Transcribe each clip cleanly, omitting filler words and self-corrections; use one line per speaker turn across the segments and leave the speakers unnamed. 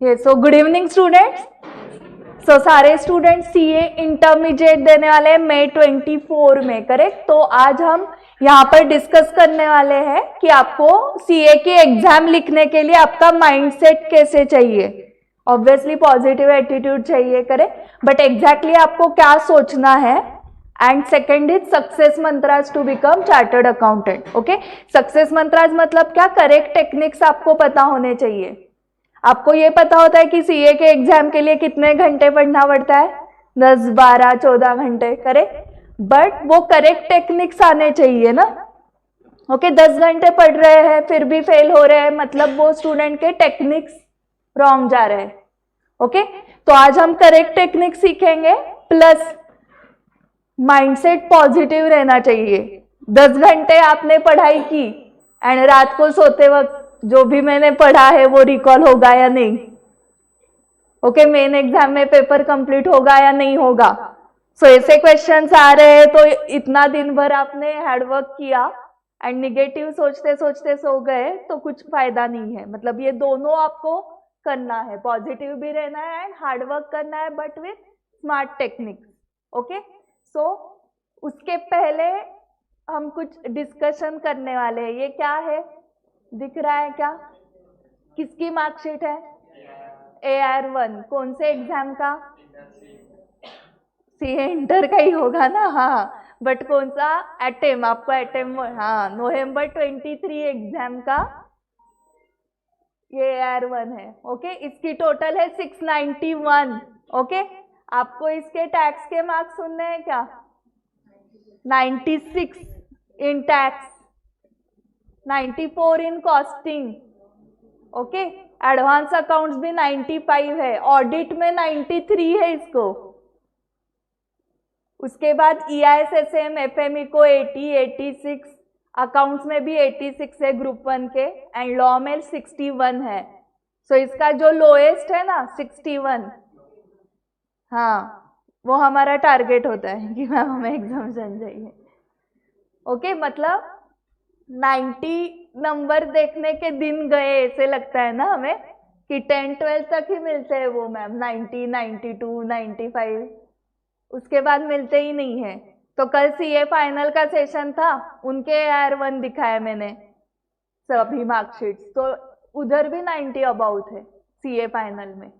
सो good evening students. So सारे students CA intermediate देने वाले हैं मई 24 में, करेक्ट। तो आज हम यहाँ पर डिस्कस करने वाले हैं कि आपको सीए की एग्जाम लिखने के लिए आपका माइंडसेट कैसे चाहिए। ऑब्वियसली पॉजिटिव एटीट्यूड चाहिए, करेक्ट, बट एग्जैक्टली आपको क्या सोचना है। And second is success mantras to become chartered accountant. Okay, success mantras मतलब क्या, करेक्ट टेक्निक्स आपको पता होने चाहिए। आपको ये पता होता है कि सीए के एग्जाम के लिए कितने घंटे पढ़ना पड़ता है, 10, 12, 14 घंटे, करेक्ट, बट वो करेक्ट टेक्निक्स आने चाहिए ना। ओके, 10 घंटे पढ़ रहे हैं फिर भी फेल हो रहे हैं, मतलब वो स्टूडेंट के टेक्निक्स रॉन्ग जा रहे हैं। ओके, तो आज हम करेक्ट टेक्निक सीखेंगे, प्लस माइंडसेट पॉजिटिव रहना चाहिए। 10 घंटे आपने पढ़ाई की एंड रात को सोते वक्त जो भी मैंने पढ़ा है वो रिकॉल होगा या नहीं। ओके, मेन एग्जाम में पेपर कंप्लीट होगा या नहीं होगा। सो ऐसे क्वेश्चंस आ रहे हैं तो इतना दिन भर आपने हार्डवर्क किया एंड निगेटिव सोचते सोचते सो गए तो कुछ फायदा नहीं है। मतलब ये दोनों आपको करना है, पॉजिटिव भी रहना है एंड हार्डवर्क करना है, but with smart techniques. Okay, so उसके पहले हम कुछ डिस्कशन करने वाले हैं। ये क्या है, दिख रहा है क्या? किसकी मार्कशीट है? AR1। कौन से एग्जाम का? सीए इंटर का ही होगा ना। हाँ, बट कौन सा? एटेम, आपको एटेम, हाँ, नवंबर 23 एग्जाम का ये AR1 है। ओके, इसकी टोटल है 691। ओके, आपको इसके टैक्स के मार्क्स सुनने हैं क्या? 96 इन tax, 94 in costing. Okay, advance accounts भी 95 है, ऑडिट में 93 है इसको। उसके बाद EISSM FME को 80, 86, अकाउंट्स में भी 86 है ग्रुप 1 के, एंड लॉ में 61 है। सो इसका जो लोएस्ट है ना 61, हाँ, वो हमारा टारगेट होता है कि मैम हमें एग्जाम्शन चाहिए। ओके, मतलब 90 नंबर देखने के दिन गए, ऐसे लगता है ना हमें कि 10, 12 तक ही मिलते हैं वो मैम, 90, 92, 95, उसके बाद मिलते ही नहीं है। तो कल सीए फाइनल का सेशन था, उनके AR1 दिखाया मैंने सभी मार्कशीट्स, तो उधर भी 90 अबाउट है सीए फाइनल में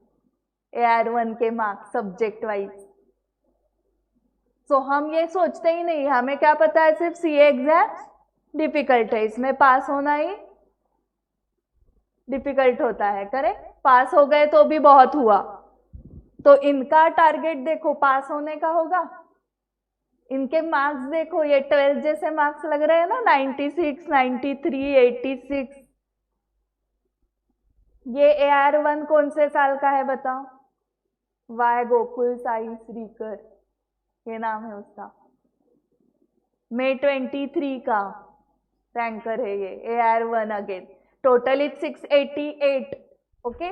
AR1 के मार्क्स सब्जेक्ट वाइज। सो हम ये सोचते ही नहीं, हमें क्या पता है सिर्फ सीए एग्जाम डिफिकल्ट है, इसमें पास होना ही डिफिकल्ट होता है, करेक्ट। पास हो गए तो भी बहुत हुआ। तो इनका टारगेट देखो पास होने का होगा। इनके मार्क्स देखो, ये 12 जैसे मार्क्स लग रहे हैं ना, 96, 93, 86। ये AR1 कौन से साल का है बताओ? वाई गोकुल साई श्रीकर, ये नाम है उसका, मई 23 का रैंकर है ये AR1 again. Total is 688। Okay,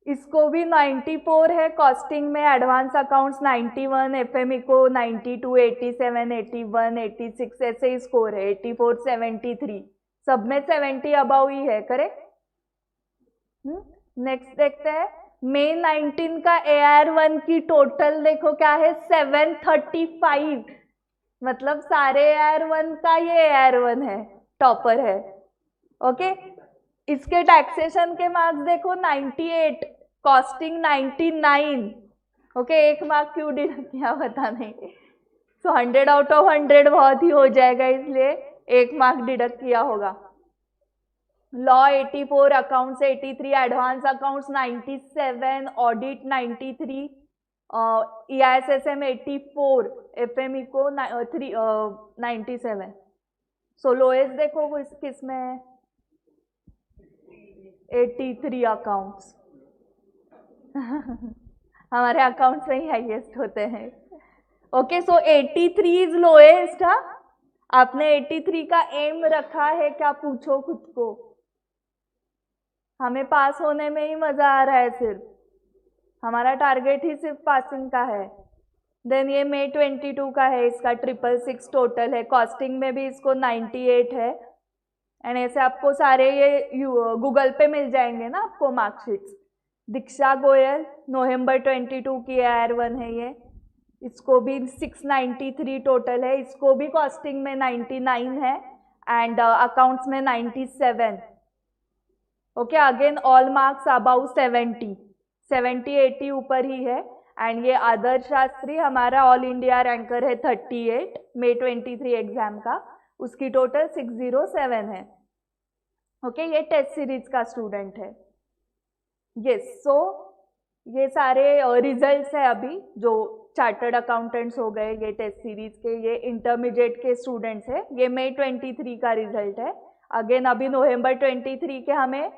इसको भी 94 है कॉस्टिंग में, एडवांस अकाउंट्स 91, FME को 92, 87, 81, 86 ऐसे ही स्कोर है, 84, 73, सब में 70 अबाउ ही है, करेक्ट। नेक्स्ट देखते हैं, मई 19 का AR1 की टोटल देखो क्या है, 735। मतलब सारे AR1 का ये AR1 है, टॉपर है। ओके, इसके टैक्सेशन के मार्क्स देखो 98, कॉस्टिंग 99। ओके, एक मार्क क्यों डिडक्ट किया पता नहीं। सो 100 आउट ऑफ 100 बहुत ही हो जाएगा, इसलिए एक मार्क डिडक्ट किया होगा। Law 84, accounts 83, advance accounts 97, audit 93, EISSM 84, FME को 97। सो लोएस्ट देखो किस में है, 83 अकाउंट्स। हमारे अकाउंट्स में ही हाईएस्ट होते हैं। Okay, so 83 is lowest. हाँ, आपने 83 का एम रखा है क्या, पूछो खुद को। हमें पास होने में ही मजा आ रहा है, सिर्फ हमारा टारगेट ही सिर्फ पासिंग का है। देन ये मई 22 का है, इसका 666 टोटल है, कॉस्टिंग में भी इसको 98 है। एंड ऐसे आपको सारे ये गूगल पे मिल जाएंगे ना आपको मार्कशीट्स। दीक्षा गोयल नवंबर 22 की एयर 1 है ये, इसको भी 693 टोटल है, इसको भी कॉस्टिंग में 99 है एंड अकाउंट्स में 97। Okay, again all marks about 70 ऊपर ही है। एंड ये आदर्श शास्त्री हमारा ऑल इंडिया रैंकर है 38 मई 23 एग्जाम का, उसकी टोटल 607 है। ओके, ये टेस्ट सीरीज का स्टूडेंट है। यस, सो ये सारे रिजल्ट्स है अभी जो चार्टर्ड अकाउंटेंट्स हो गए, ये टेस्ट सीरीज के, ये इंटरमीडिएट के स्टूडेंट्स है, ये मई 23 का रिजल्ट है। अगेन अभी नवंबर 23 के हमें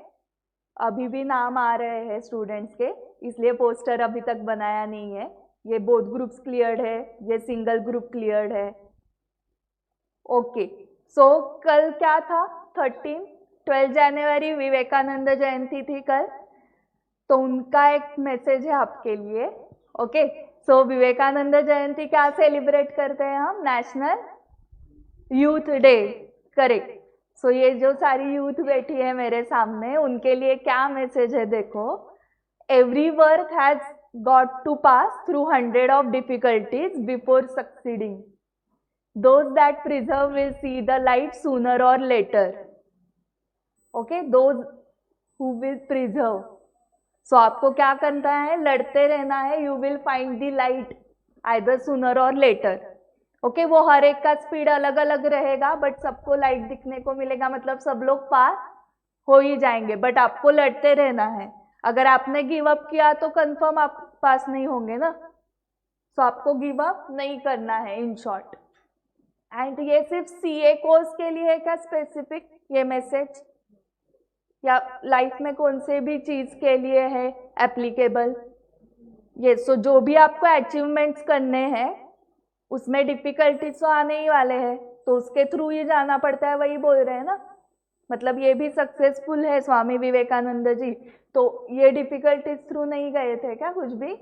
अभी भी नाम आ रहे हैं स्टूडेंट्स के, इसलिए पोस्टर अभी तक बनाया नहीं है। ये बोथ ग्रुप्स क्लियर्ड है, ये सिंगल ग्रुप क्लियर्ड है। ओके, सो कल क्या था, 12 जनवरी विवेकानंद जयंती थी कल, तो उनका एक मैसेज है आपके लिए। ओके, सो विवेकानंद जयंती क्या सेलिब्रेट करते हैं हम, नेशनल यूथ डे, करेक्ट। सो ये जो सारी यूथ बैठी है मेरे सामने, उनके लिए क्या मैसेज है देखो, every work has got to pass through 100 of difficulties before succeeding, those that preserve will see the light sooner or later. Okay, those who will preserve, so आपको क्या करना है, लड़ते रहना है, you will find the light either sooner or later. Okay, वो हर एक का स्पीड अलग अलग रहेगा, बट सबको लाइट दिखने को मिलेगा, मतलब सब लोग पास हो ही जाएंगे, बट आपको लड़ते रहना है। अगर आपने गिव अप किया तो कंफर्म आप पास नहीं होंगे ना, तो आपको गिव अप नहीं करना है इन शॉर्ट। एंड ये सिर्फ सीए कोर्स के लिए है क्या स्पेसिफिक ये मैसेज, या लाइफ में कौन से भी चीज के लिए है एप्लीकेबल? ये सो जो भी आपको अचीवमेंट्स करने हैं उसमें डिफिकल्टीज तो आने ही वाले हैं, तो उसके थ्रू ही जाना पड़ता है, वही बोल रहे हैं ना। मतलब ये भी सक्सेसफुल है स्वामी विवेकानंद जी, तो ये डिफिकल्टीज थ्रू नहीं गए थे क्या, कुछ भी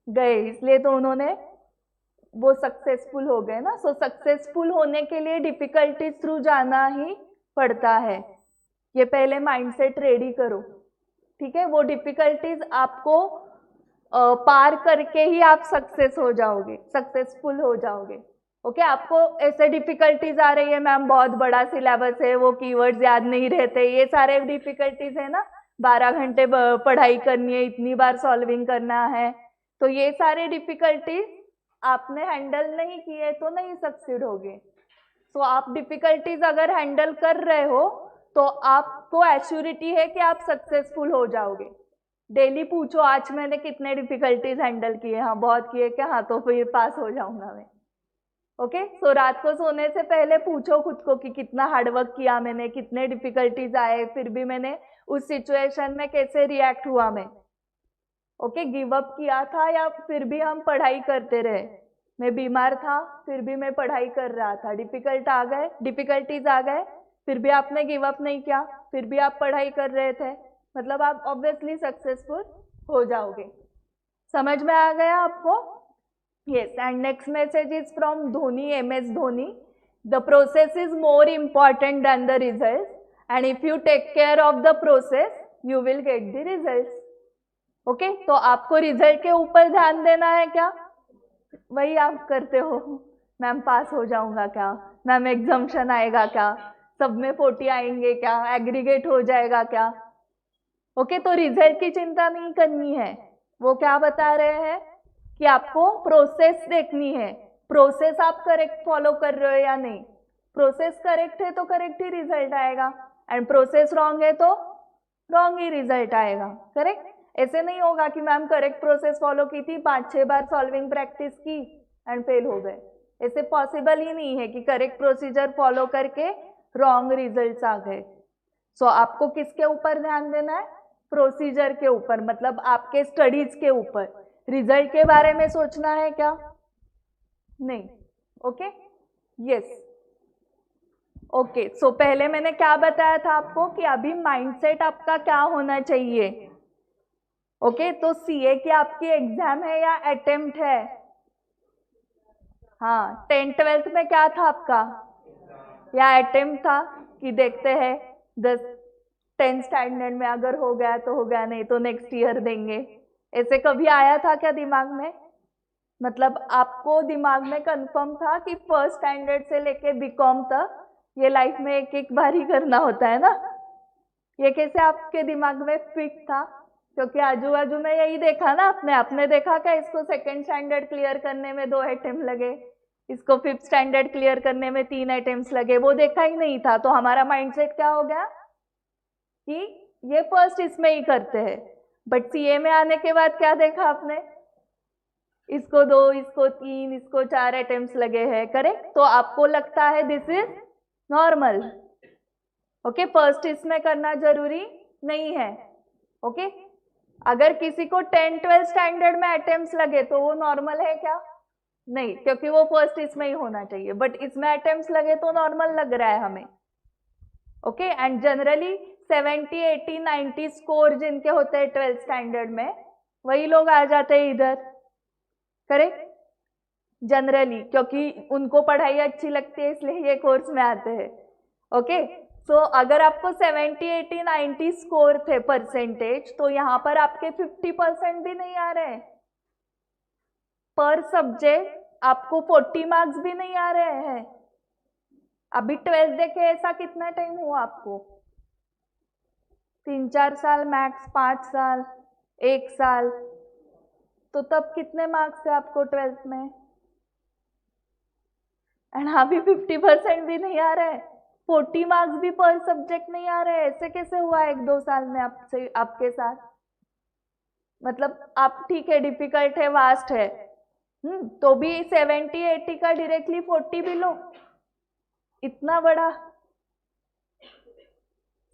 गए, इसलिए तो उन्होंने वो सक्सेसफुल हो गए ना। सो सक्सेसफुल होने के लिए डिफिकल्टीज थ्रू जाना ही पड़ता है, ये पहले माइंडसेट रेडी करो, ठीक है। वो डिफिकल्टीज आपको पार करके ही आप सक्सेस हो जाओगे, सक्सेसफुल हो जाओगे। ओके, आपको ऐसे डिफिकल्टीज आ रही है, मैम बहुत बड़ा सिलेबस है, वो कीवर्ड्स याद नहीं रहते, ये सारे डिफिकल्टीज है ना, 12 घंटे पढ़ाई करनी है, इतनी बार सॉल्विंग करना है, तो ये सारे डिफिकल्टीज आपने हैंडल नहीं किए तो नहीं सक्सीड होगे। तो आप डिफिकल्टीज अगर हैंडल कर रहे हो तो आपको एश्योरिटी है कि आप सक्सेसफुल हो जाओगे। डेली पूछो आज मैंने कितने डिफिकल्टीज हैंडल किए, हाँ बहुत किए क्या, हाँ तो फिर पास हो जाऊंगा मैं। ओके, सो रात को सोने से पहले पूछो खुद को कि कितना हार्डवर्क किया मैंने, कितने डिफिकल्टीज आए, फिर भी मैंने उस सिचुएशन में कैसे रिएक्ट हुआ मैं। ओके, गिव अप किया था या फिर भी हम पढ़ाई करते रहे, मैं बीमार था फिर भी मैं पढ़ाई कर रहा था, डिफिकल्टीज आ गए, फिर भी आपने गिव अप नहीं किया, फिर भी आप पढ़ाई कर रहे थे, मतलब आप ऑब्वियसली सक्सेसफुल हो जाओगे। समझ में आ गया आपको? Yes, and next message is from Dhoni, MS Dhoni, the process is more important than the result and if you take care of the process you will get the result. Okay, तो आपको result के ऊपर ध्यान देना है क्या, वही आप करते हो, मैम पास हो जाऊंगा क्या, मैम एग्जाम्शन आएगा क्या, सब में 40 आएंगे क्या, एग्रीगेट हो जाएगा क्या। ओके, तो रिजल्ट की चिंता नहीं करनी है, वो क्या बता रहे हैं कि आपको प्रोसेस देखनी है, प्रोसेस आप करेक्ट फॉलो कर रहे हो या नहीं। प्रोसेस करेक्ट है तो करेक्ट ही रिजल्ट आएगा, एंड प्रोसेस रॉन्ग है तो रॉन्ग ही रिजल्ट आएगा, करेक्ट। ऐसे नहीं होगा कि मैम करेक्ट प्रोसेस फॉलो की थी, 5-6 बार सॉल्विंग प्रैक्टिस की एंड फेल हो गए, ऐसे पॉसिबल ही नहीं है कि करेक्ट प्रोसीजर फॉलो करके रॉन्ग रिजल्ट्स आ गए। सो आपको किसके ऊपर ध्यान देना है, प्रोसीजर के ऊपर, मतलब आपके स्टडीज के ऊपर। रिजल्ट के बारे में सोचना है क्या, नहीं। Okay, yes, okay. सो पहले मैंने क्या बताया था आपको कि अभी माइंडसेट आपका क्या होना चाहिए। ओके, तो सीए की आपकी एग्जाम है या अटेम्प्ट है? हाँ, 10th-12th में क्या था आपका, या अटेम्प्ट था कि देखते हैं 10 10th स्टैंडर्ड में अगर हो गया तो हो गया, नहीं तो नेक्स्ट ईयर देंगे। ऐसे कभी आया था क्या दिमाग में? मतलब आपको दिमाग में कंफर्म था कि फर्स्ट स्टैंडर्ड से लेके बीकॉम तक ये लाइफ में एक एक बार ही करना होता है ना? ये कैसे आपके दिमाग में फिट था? क्योंकि आजू बाजू में यही देखा ना आपने देखा क्या इसको सेकंड स्टैंडर्ड क्लियर करने में 2 अटेम्प्ट लगे, इसको 5th स्टैंडर्ड क्लियर करने में 3 अटेम्प्ट्स लगे? वो देखा ही नहीं था। तो हमारा माइंडसेट क्या हो गया कि ये फर्स्ट इसमें ही करते हैं। बट सीए में आने के बाद क्या देखा आपने? इसको 2, इसको 3, इसको 4 अटेम्प्ट्स लगे हैं, करेक्ट? तो आपको लगता है this is normal. Okay, first इसमें करना जरूरी नहीं है। ओके, अगर किसी को 10th-12th स्टैंडर्ड में अटेम्प्ट्स लगे तो वो नॉर्मल है क्या? नहीं, क्योंकि वो फर्स्ट इसमें ही होना चाहिए। बट इसमें अटेम्प्ट्स लगे तो नॉर्मल लग रहा है हमें। ओके, एंड जनरली 70, 80, 90 स्कोर जिनके होते हैं 12th स्टैंडर्ड में, वही लोग आ जाते हैं इधर, करेक्ट? जनरली, क्योंकि उनको पढ़ाई अच्छी लगती है इसलिए ये कोर्स में आते हैं। ओके, सो अगर आपको 70, 80, 90 स्कोर थे परसेंटेज, तो यहाँ पर आपके 50% भी नहीं आ रहे हैं पर सब्जेक्ट, आपको 40 मार्क्स भी नहीं आ रहे हैं। अभी 12th देखे ऐसा कितना टाइम हुआ आपको? 3-4 साल मैक्स, 5 साल, 1 साल। तो तब कितने मार्क्स थे आपको 12th में? एंड अभी 50% भी नहीं आ रहे, 40 मार्क्स भी पर सब्जेक्ट नहीं आ रहे। ऐसे कैसे हुआ 1-2 साल में आपके साथ? मतलब आप ठीक है, डिफिकल्ट है, वास्ट है, तो भी 70, 80 का डायरेक्टली 40 भी लो, इतना बड़ा।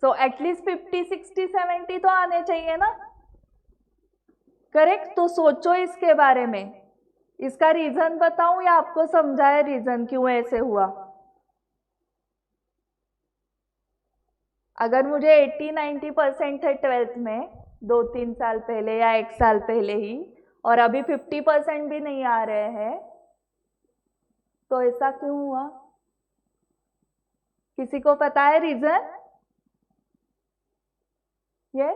सो एटलीस्ट 50, 60, 70 तो आने चाहिए ना, करेक्ट? तो सोचो इसके बारे में। इसका रीजन बताऊं या आपको समझाए रीजन क्यों ऐसे हुआ? अगर मुझे 80-90% थे 12th में 2-3 साल पहले या 1 साल पहले ही, और अभी 50% भी नहीं आ रहे हैं, तो ऐसा क्यों हुआ? किसी को पता है रीजन? ये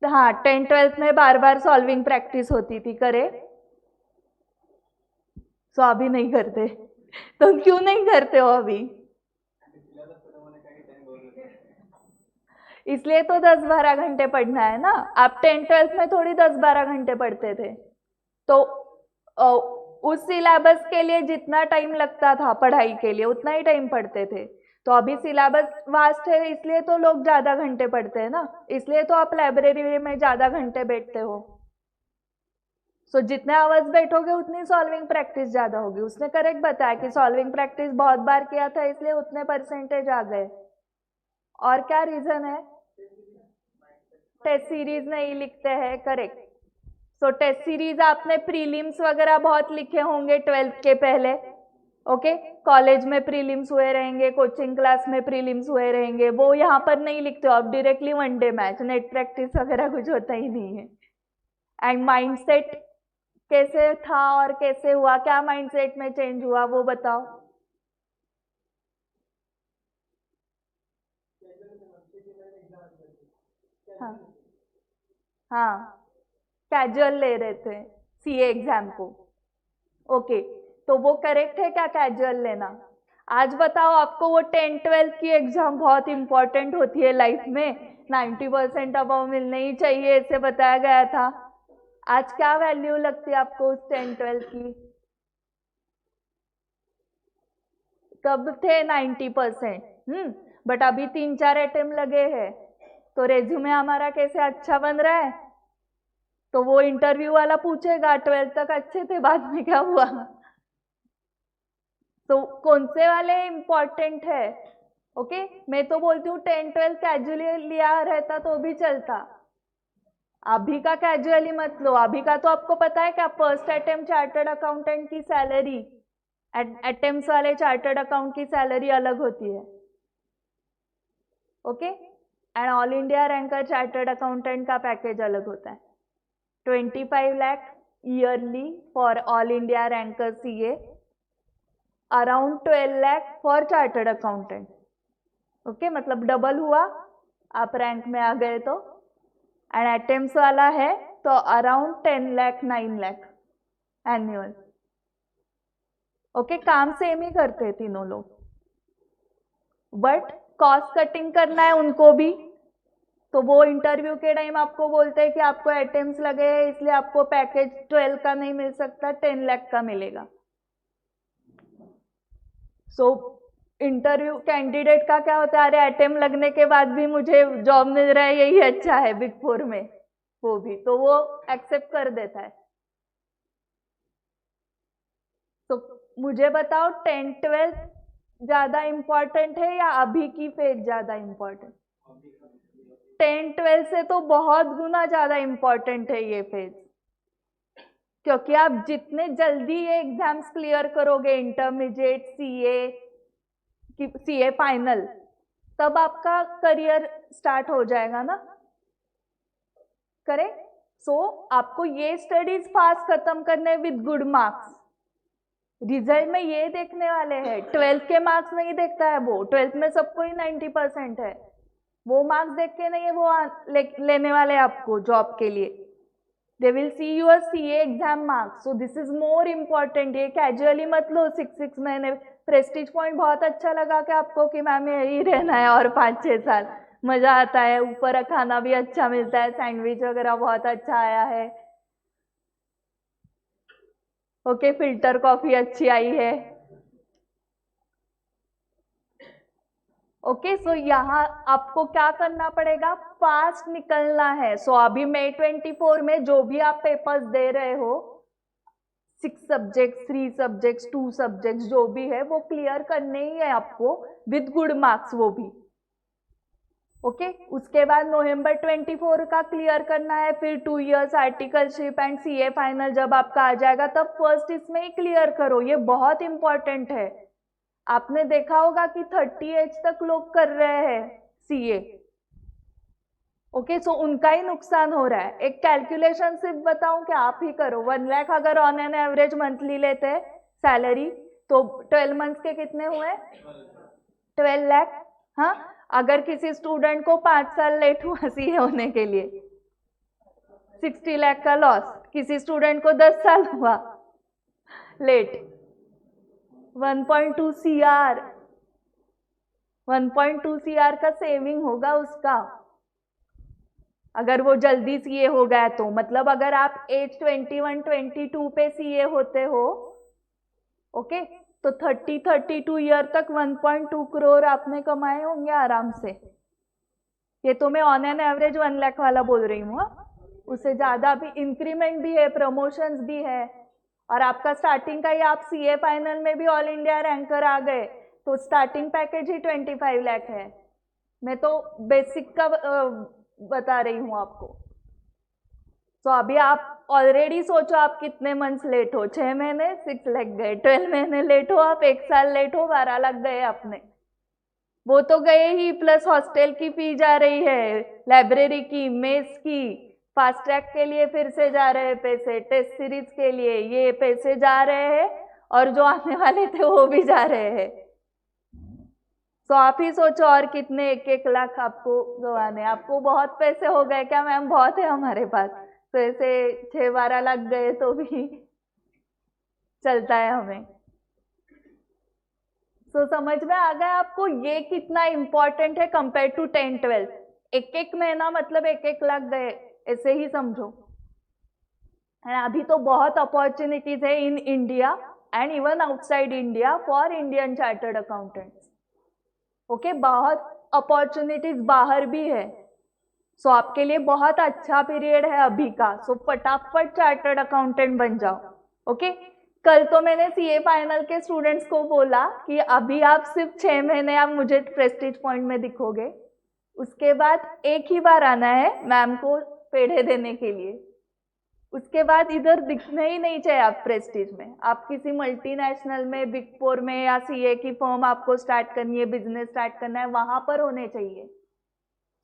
हाँ, 10th-12th में बार बार सॉल्विंग प्रैक्टिस होती थी, करे? सो अभी नहीं करते। तो क्यों नहीं करते हो अभी? इसलिए तो 10-12 घंटे पढ़ना है ना। आप 10th-12th में थोड़ी 10-12 घंटे पढ़ते थे। तो उस सिलेबस के लिए जितना टाइम लगता था पढ़ाई के लिए, उतना ही टाइम पढ़ते थे। तो अभी सिलेबस वास्ट है, इसलिए तो लोग ज्यादा घंटे पढ़ते हैं ना, इसलिए तो आप लाइब्रेरी में ज्यादा घंटे बैठते हो। सो जितने आवर्स बैठोगे उतनी सॉल्विंग प्रैक्टिस ज्यादा होगी। उसने करेक्ट बताया कि सॉल्विंग प्रैक्टिस बहुत बार किया था इसलिए उतने परसेंटेज आ गए। और क्या रीजन है? टेस्ट सीरीज नहीं लिखते हैं, करेक्ट? सो टेस्ट सीरीज आपने प्रीलिम्स वगैरह बहुत लिखे होंगे 12th के पहले। ओके, कॉलेज में प्रीलिम्स हुए रहेंगे, कोचिंग क्लास में प्रीलिम्स हुए रहेंगे, वो यहाँ पर नहीं लिखते हो आप, directly one day match, net practice वगैरह कुछ होता ही नहीं है। एंड माइंडसेट कैसे था और कैसे हुआ, क्या माइंडसेट में चेंज हुआ वो बताओ। हाँ हाँ, कैजुअल ले रहे थे सीए एग्जाम को। ओके, तो वो करेक्ट है क्या कैजुअल लेना? आज बताओ, आपको वो 10th-12th की एग्जाम बहुत इंपॉर्टेंट होती है लाइफ में, 90% अबव मिलने ही चाहिए ऐसे बताया गया था। आज क्या वैल्यू लगती है आपको उस 10th-12th की? कब थे 90%? बट अभी 3-4 अटेम्प्ट लगे हैं, तो रेज्यूमे हमारा कैसे अच्छा बन रहा है? तो वो इंटरव्यू वाला पूछेगा 12th तक अच्छे थे, बाद में क्या हुआ? तो कौन से वाले इंपॉर्टेंट है? ओके, मैं तो बोलती हूँ 10th-12th कैजुअली लिया रहता तो भी चलता। अभी का कैजुअली मत लो। अभी का तो आपको पता है क्या, फर्स्ट अटेम्प्ट चार्टर्ड अकाउंटेंट की सैलरी अटेम्प्ट वाले चार्टर्ड अकाउंट की सैलरी अलग होती है। Okay, and all India ranker chartered accountant का पैकेज अलग होता है। 25 lakh yearly for all India ranker CA, around 12 lakh for chartered accountant. Okay मतलब डबल हुआ आप रैंक में आ गए तो। एंड अटेम्प्ट्स वाला है तो around 10 lakh 9 lakh annual. Okay काम सेम ही करते हैं तीनों लोग, बट कॉस्ट कटिंग करना है उनको भी, तो वो इंटरव्यू के टाइम आपको बोलते हैं कि आपको अटेम्प्ट्स लगे हैं इसलिए आपको पैकेज 12 का नहीं मिल सकता, 10 लाख का मिलेगा। सो इंटरव्यू कैंडिडेट का क्या होता है, अरे अटेम्प्ट लगने के बाद भी मुझे जॉब मिल रहा है यही अच्छा है बिग फोर में, वो भी तो वो एक्सेप्ट कर देता है। तो मुझे बताओ 10-12 ज्यादा इंपॉर्टेंट है या अभी की फेज ज्यादा इंपॉर्टेंट? 10-12 से तो बहुत गुना ज्यादा इंपॉर्टेंट है ये फेज, क्योंकि आप जितने जल्दी ये एग्जाम्स क्लियर करोगे, इंटरमीडिएट, सीए फाइनल, तब आपका करियर स्टार्ट हो जाएगा ना, करेक्ट? सो आपको ये स्टडीज फास्ट खत्म करने विद गुड मार्क्स। रिजल्ट में ये देखने वाले हैं, 12th के मार्क्स नहीं देखता है वो, 12th में सबको ही 90% है, वो मार्क्स देख के नहीं है वो लेने वाले आपको जॉब के लिए। They will see your CA exam marks, so this is more important. ये कैजुअली मत लो 6 महीने। प्रेस्टीज पॉइंट बहुत अच्छा लगा कि आपको कि मैम यही रहना है और 5-6 साल, मजा आता है, ऊपर खाना भी अच्छा मिलता है, सैंडविच वगैरह बहुत अच्छा आया है, ओके फिल्टर कॉफी अच्छी आई है, ओके। सो यहाँ आपको क्या करना पड़ेगा, फास्ट निकलना है। सो अभी May 24 में जो भी आप पेपर्स दे रहे हो, 6 सब्जेक्ट्स, 3 सब्जेक्ट्स, 2 सब्जेक्ट्स, जो भी है वो क्लियर करने ही है आपको विद गुड मार्क्स, वो भी ओके। उसके बाद November 24 का क्लियर करना है, फिर 2 years articleship and CA final जब आपका आ जाएगा तब फर्स्ट इसमें ही क्लियर करो, ये बहुत इंपॉर्टेंट है। आपने देखा होगा कि 30 एज तक लोग कर रहे हैं सीए, ओके। सो उनका ही नुकसान हो रहा है। एक कैलकुलेशन सिर्फ बताऊं कि आप ही करो, 1 लाख अगर ऑन एन एवरेज मंथली लेते हैं सैलरी, तो 12 मंथ्स के कितने हुए, 12 लाख। हाँ, अगर किसी स्टूडेंट को 5 साल लेट हुआ सीए होने के लिए, 60 लाख का लॉस। किसी स्टूडेंट को 10 साल हुआ लेट, 1.2 CR, 1.2 CR का सेविंग होगा उसका, अगर वो जल्दी सीए हो गया तो। मतलब अगर आप एज 21-22 पे सीए होते हो, ओके, तो 30-32 ईयर तक 1.2 करोड़ आपने कमाए होंगे आराम से। ये तो मैं ऑन एन एवरेज 1 लाख वाला बोल रही हूँ, उससे ज्यादा भी इंक्रीमेंट भी है, प्रमोशंस भी है, और आपका स्टार्टिंग का ही आप सीए फाइनल में भी ऑल इंडिया रैंकर आ गए तो स्टार्टिंग पैकेज ही 25 लाख है। मैं तो बेसिक का बता रही हूँ आपको। तो अभी आप ऑलरेडी सोचो आप कितने मंथ्स लेट हो, 6 महीने 6 लाख गए, 12 महीने लेट हो आप, 1 साल लेट हो 12 लाख गए अपने, वो तो गए ही, प्लस हॉस्टल की फी जा रही है, लाइब्रेरी की, मेस की, फास्ट ट्रैक के लिए फिर से जा रहे हैं पैसे, टेस्ट सीरीज के लिए ये पैसे जा रहे हैं, और जो आने वाले थे वो भी जा रहे हैं। तो आप ही सोचो और कितने 1-1 लाख आपको गंवाने। आपको बहुत पैसे हो गए क्या मैम? बहुत है हमारे पास, तो ऐसे 6-12 लाख गए तो भी चलता है हमें। तो समझ में आ गया आपको ये कितना इंपॉर्टेंट है कंपेयर टू 10-12। 1-1 महीना मतलब 1-1 लाख गए, ऐसे ही समझो। अभी तो बहुत अपॉर्चुनिटीज है in India and even outside India for Indian chartered accountants, okay. बहुत अपॉर्चुनिटीज बाहर भी है, सो आपके लिए बहुत अच्छा पीरियड है अभी का। सो फटाफट चार्टर्ड अकाउंटेंट बन जाओ, ओके। कल तो मैंने सीए फाइनल के स्टूडेंट्स को बोला कि अभी आप सिर्फ 6 महीने आप मुझे प्रेस्टीज पॉइंट में दिखोगे, उसके बाद एक ही बार आना है मैम को पेढ़े देने के लिए, उसके बाद इधर दिखने ही नहीं चाहिए आप प्रेस्टीज में। आप किसी मल्टीनेशनल में, बिग फोर में, या सीए की फर्म आपको स्टार्ट करनी है, बिजनेस स्टार्ट करना है, वहां पर होने चाहिए।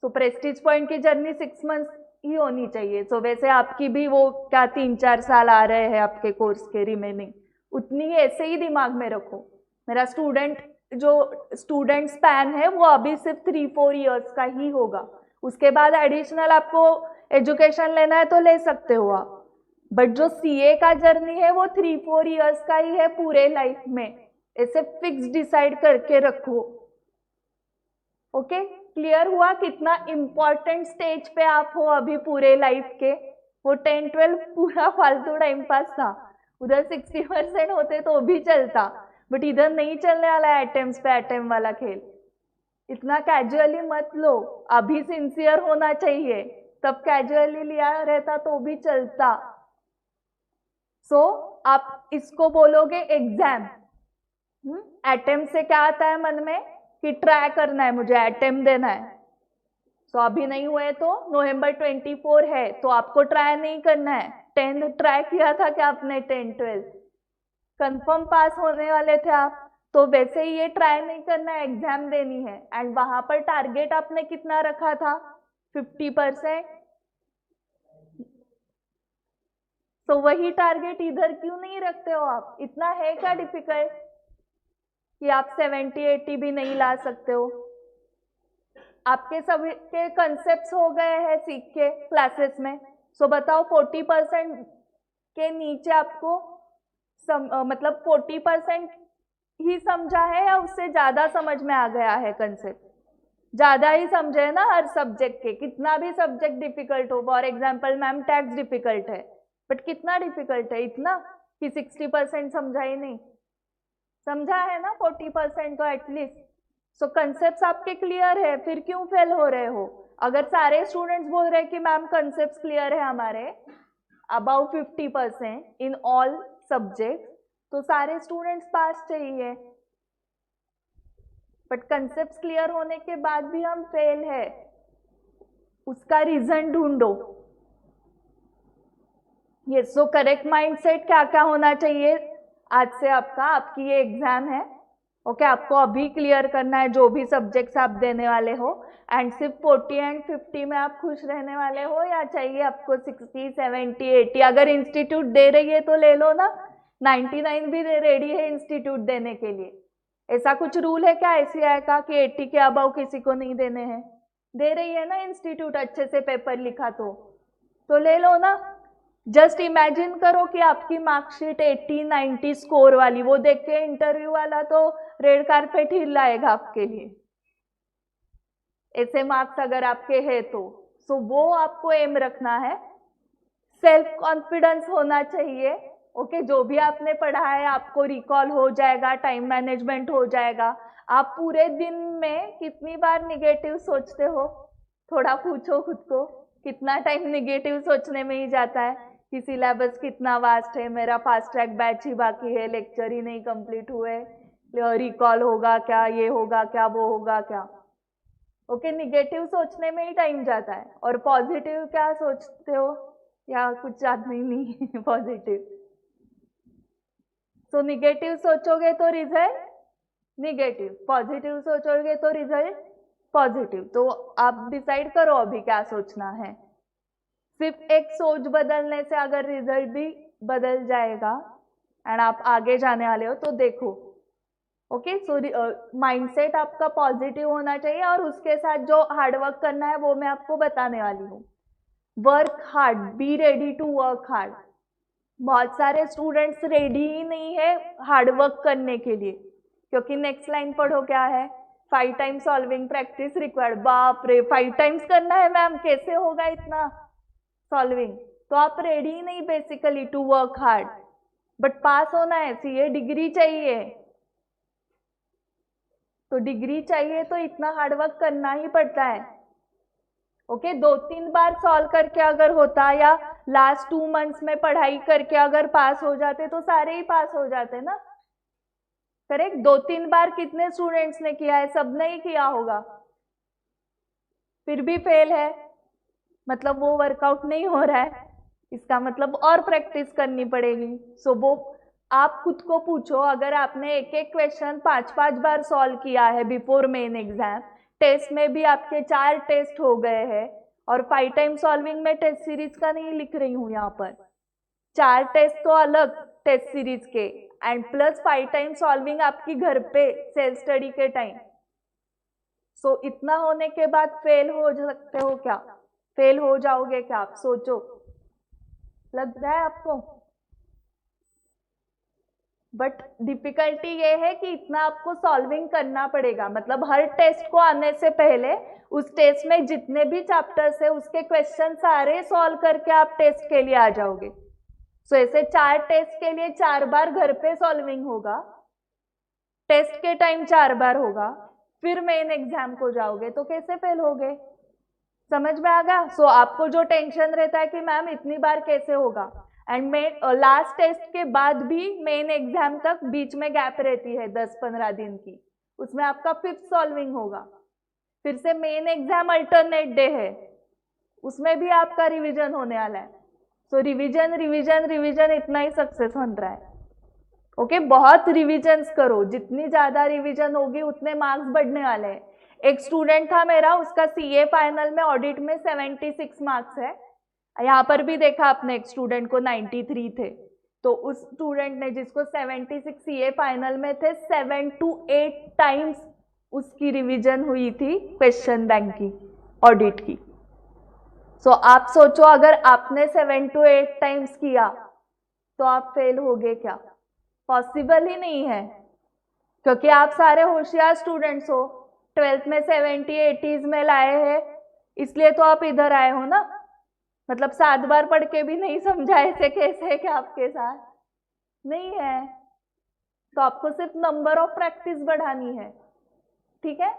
तो प्रेस्टीज पॉइंट की जर्नी 6 मंथ्स ही होनी चाहिए। सो वैसे आपकी भी वो क्या 3-4 साल आ रहे हैं आपके कोर्स के रिमेनिंग, उतनी ही ऐसे ही दिमाग में रखो। मेरा स्टूडेंट जो स्टूडेंट स्पैन है वो अभी सिर्फ 3-4 इयर्स का ही होगा। उसके बाद एडिशनल आपको एजुकेशन लेना है तो ले सकते हो आप, बट जो सीए का जर्नी है वो 3-4 इयर्स का ही है पूरे लाइफ में। ऐसे फिक्स डिसाइड करके रखो। ओके, क्लियर हुआ कितना इंपॉर्टेंट स्टेज पे आप हो अभी पूरे लाइफ के। वो 10-12 पूरा फालतू टाइम पास था, उधर 60% होते तो भी चलता, बट इधर नहीं चलने वाला है अटेम्प्ट पे अटेम्प्ट वाला खेल। इतना कैजुअली मत लो, अभी सिंसियर होना चाहिए, तब कैजुअली लिया रहता तो भी चलता। सो आप इसको बोलोगे एग्जाम। अटेम्प्ट से क्या आता है मन में कि ट्राई करना है, मुझे अटेम्प्ट देना है। सो अभी नहीं हुए तो नवंबर 24 है तो आपको ट्राई नहीं करना है। 10th ट्राई किया था कि आपने 10-12 कंफर्म पास होने वाले थे आप, तो वैसे ही ये ट्राई नहीं करना है, एग्जाम देनी है। एंड वहां पर टारगेट आपने कितना रखा था? 50%। तो वही टारगेट इधर क्यों नहीं रखते हो आप? इतना है क्या डिफिकल्ट कि आप 70-80 भी नहीं ला सकते हो? आपके सभी के कंसेप्ट्स हो गए हैं सीख के क्लासेस में। सो बताओ 40% के नीचे आपको मतलब 40% ही समझा है या उससे ज्यादा समझ में आ गया है कंसेप्ट? ज्यादा ही समझे ना हर सब्जेक्ट के, कितना भी सब्जेक्ट डिफिकल्ट हो। For example ma'am tax difficult है, बट कितना डिफिकल्ट है? इतना कि 60% समझा ही नहीं। समझा है ना 40% तो एटलीस्ट। सो कंसेप्ट्स आपके क्लियर है, फिर क्यों फेल हो रहे हो? अगर सारे स्टूडेंट्स बोल रहे हैं कि मैम कंसेप्ट्स क्लियर है हमारे अबाउट 50% इन ऑल सब्जेक्ट, तो सारे स्टूडेंट्स पास चाहिए। बट कंसेप्ट्स क्लियर होने के बाद भी हम फेल है, उसका रीजन ढूंढो। ये सो करेक्ट माइंडसेट क्या क्या होना चाहिए आज से आपकी ये एग्जाम है। ओके, आपको अभी क्लियर करना है जो भी सब्जेक्ट्स आप देने वाले हो। एंड सिर्फ 40 एंड 50 में आप खुश रहने वाले हो या चाहिए आपको 60, 70, 80? अगर इंस्टीट्यूट दे रही है तो ले लो ना, 99 भी रेडी है इंस्टीट्यूट देने के लिए। ऐसा कुछ रूल है क्या ICAI का कि 80 के अबाव किसी को नहीं देने हैं? दे रही है ना इंस्टीट्यूट, अच्छे से पेपर लिखा तो ले लो ना। जस्ट इमेजिन करो कि आपकी मार्कशीट 80-90 स्कोर वाली, वो देख के इंटरव्यू वाला तो रेड कारपेट ही लाएगा आपके लिए। ऐसे मार्क्स अगर आपके हैं तो वो आपको एम रखना है। सेल्फ कॉन्फिडेंस होना चाहिए। ओके, जो भी आपने पढ़ा है आपको रिकॉल हो जाएगा, टाइम मैनेजमेंट हो जाएगा। आप पूरे दिन में कितनी बार निगेटिव सोचते हो? थोड़ा पूछो खुद को, कितना टाइम निगेटिव सोचने में ही जाता है कि सिलेबस कितना वास्ट है, मेरा फास्ट ट्रैक बैच ही बाकी है, लेक्चर ही नहीं कंप्लीट हुए, रिकॉल होगा क्या, ये होगा क्या, वो होगा क्या। ओके, निगेटिव सोचने में ही टाइम जाता है। और पॉजिटिव क्या सोचते हो? या कुछ याद नहीं पॉजिटिव। सो निगेटिव सोचोगे तो रिजल्ट निगेटिव, पॉजिटिव सोचोगे तो रिजल्ट पॉजिटिव। तो आप डिसाइड करो अभी क्या सोचना है। सिर्फ एक सोच बदलने से अगर रिजल्ट भी बदल जाएगा एंड आप आगे जाने वाले हो तो देखो। ओके, सो माइंडसेट आपका पॉजिटिव होना चाहिए। और उसके साथ जो हार्डवर्क करना है वो मैं आपको बताने वाली हूँ। Work hard, be ready to work hard. बहुत सारे स्टूडेंट्स रेडी ही नहीं है हार्डवर्क करने के लिए, क्योंकि नेक्स्ट लाइन पढ़ो क्या है, 5 टाइम्स सॉल्विंग प्रैक्टिस रिक्वायर्ड। बाप रे, 5 टाइम्स करना है मैम, कैसे होगा इतना सॉल्विंग? तो आप रेडी ही नहीं basically to work hard. But pass होना है, सीए डिग्री चाहिए, तो डिग्री चाहिए तो इतना हार्डवर्क करना ही पड़ता है। ओके, 2-3 बार सॉल्व करके अगर होता या लास्ट 2 मंथ्स में पढ़ाई करके अगर पास हो जाते तो सारे ही पास हो जाते ना। करेक्ट, 2-3 बार कितने स्टूडेंट्स ने किया है? सबने ही किया होगा, फिर भी फेल है, मतलब वो वर्कआउट नहीं हो रहा है, इसका मतलब और प्रैक्टिस करनी पड़ेगी। सो वो आप खुद को पूछो, अगर आपने एक एक क्वेश्चन 5-5 बार सॉल्व किया है बिफोर मेन एग्जाम, टेस्ट में भी आपके 4 टेस्ट हो गए हैं, और 5 टाइम सॉल्विंग में टेस्ट सीरीज का नहीं लिख रही हूँ यहाँ पर, 4 टेस्ट तो अलग टेस्ट सीरीज के, एंड प्लस 5 टाइम सॉल्विंग आपकी घर पे सेल्फ स्टडी के टाइम। सो इतना होने के बाद फेल हो सकते हो क्या? फेल हो जाओगे क्या? आप सोचो, लग रहा है आपको? बट डिफिकल्टी ये है कि इतना आपको सॉल्विंग करना पड़ेगा, मतलब हर टेस्ट को आने से पहले उस टेस्ट में जितने भी चैप्टर्स है उसके क्वेश्चन सारे सॉल्व करके आप टेस्ट के लिए आ जाओगे। सो ऐसे 4 टेस्ट के लिए 4 बार घर पे सॉल्विंग होगा, टेस्ट के टाइम 4 बार होगा, फिर मेन एग्जाम को जाओगे तो कैसे फेल होगे? समझ में आ गया? सो आपको जो टेंशन रहता है कि मैम इतनी बार कैसे होगा, एंड मेन लास्ट टेस्ट के बाद भी मेन एग्जाम तक बीच में गैप रहती है 10-15 दिन की, उसमें आपका 5th सॉल्विंग होगा। फिर से मेन एग्जाम अल्टरनेट डे है, उसमें भी आपका रिवीजन होने वाला है। सो रिवीजन रिवीजन रिवीजन, इतना ही सक्सेस बन रहा है। ओके, बहुत रिवीजन्स करो, जितनी ज्यादा रिवीजन होगी उतने मार्क्स बढ़ने वाले हैं। एक स्टूडेंट था मेरा, उसका सीए फाइनल में ऑडिट में 76 मार्क्स है। यहाँ पर भी देखा आपने एक स्टूडेंट को 93 थे, तो उस स्टूडेंट ने जिसको 76 सीए फाइनल में थे, 7 to 8 टाइम्स उसकी रिवीजन हुई थी क्वेश्चन बैंक की, ऑडिट की। सो आप सोचो, अगर आपने 7 to 8 टाइम्स किया तो आप फेल होगे क्या? पॉसिबल ही नहीं है, क्योंकि आप सारे होशियार स्टूडेंट्स हो, 12th में 70, 80s में लाए हैं, इसलिए तो आप इधर आए हो ना। मतलब 7 बार पढ़ के भी नहीं समझा, ऐसे कैसे है कि आपके साथ नहीं है? तो आपको सिर्फ नंबर ऑफ प्रैक्टिस बढ़ानी है, ठीक है?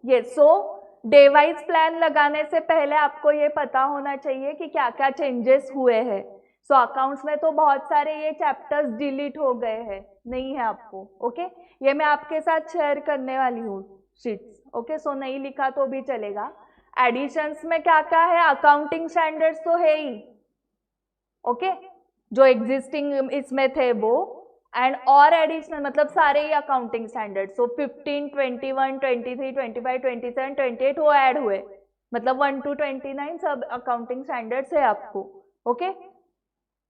ये सो डे वाइज प्लान लगाने से पहले आपको ये पता होना चाहिए कि क्या क्या चेंजेस हुए हैं। सो अकाउंट्स में तो बहुत सारे ये चैप्टर्स डिलीट हो गए हैं, नहीं है आपको। ओके, ये मैं आपके साथ शेयर करने वाली हूँ शीट्स। ओके, सो नहीं लिखा तो भी चलेगा। एडिशंस में क्या क्या है? अकाउंटिंग स्टैंडर्ड्स तो है ही, ओके, जो एग्जिस्टिंग इसमें थे वो, एंड और एडिशनल मतलब सारे ही अकाउंटिंग स्टैंडर्ड। सो 15, 21, 23, 25, 27, 28 वो ऐड हुए, मतलब 1 to 29 सब अकाउंटिंग स्टैंडर्ड्स है आपको। Okay,